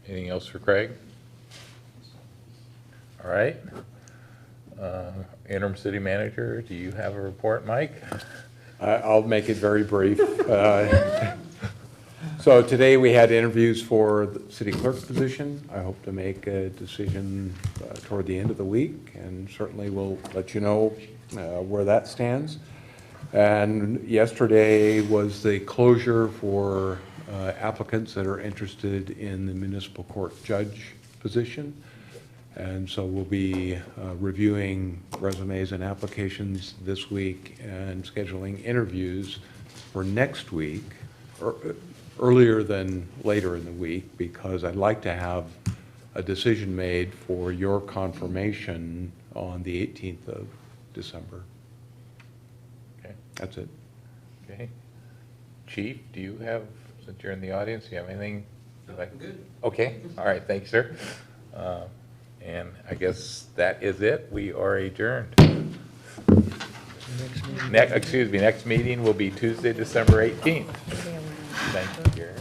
Anything else for Craig? All right. Interim city manager, do you have a report, Mike? I'll make it very brief. So today we had interviews for the city clerk position. I hope to make a decision toward the end of the week, and certainly we'll let you know where that stands. And yesterday was the closure for applicants that are interested in the municipal court judge position. And so we'll be reviewing resumes and applications this week and scheduling interviews for next week, earlier than later in the week, because I'd like to have a decision made for your confirmation on the 18th of December. Okay. That's it. Okay. Chief, do you have, since you're in the audience, do you have anything? Good. Okay. All right. Thanks, sir. And I guess that is it. We are adjourned. Next meeting will be Tuesday, December 18th. Thank you, Gary.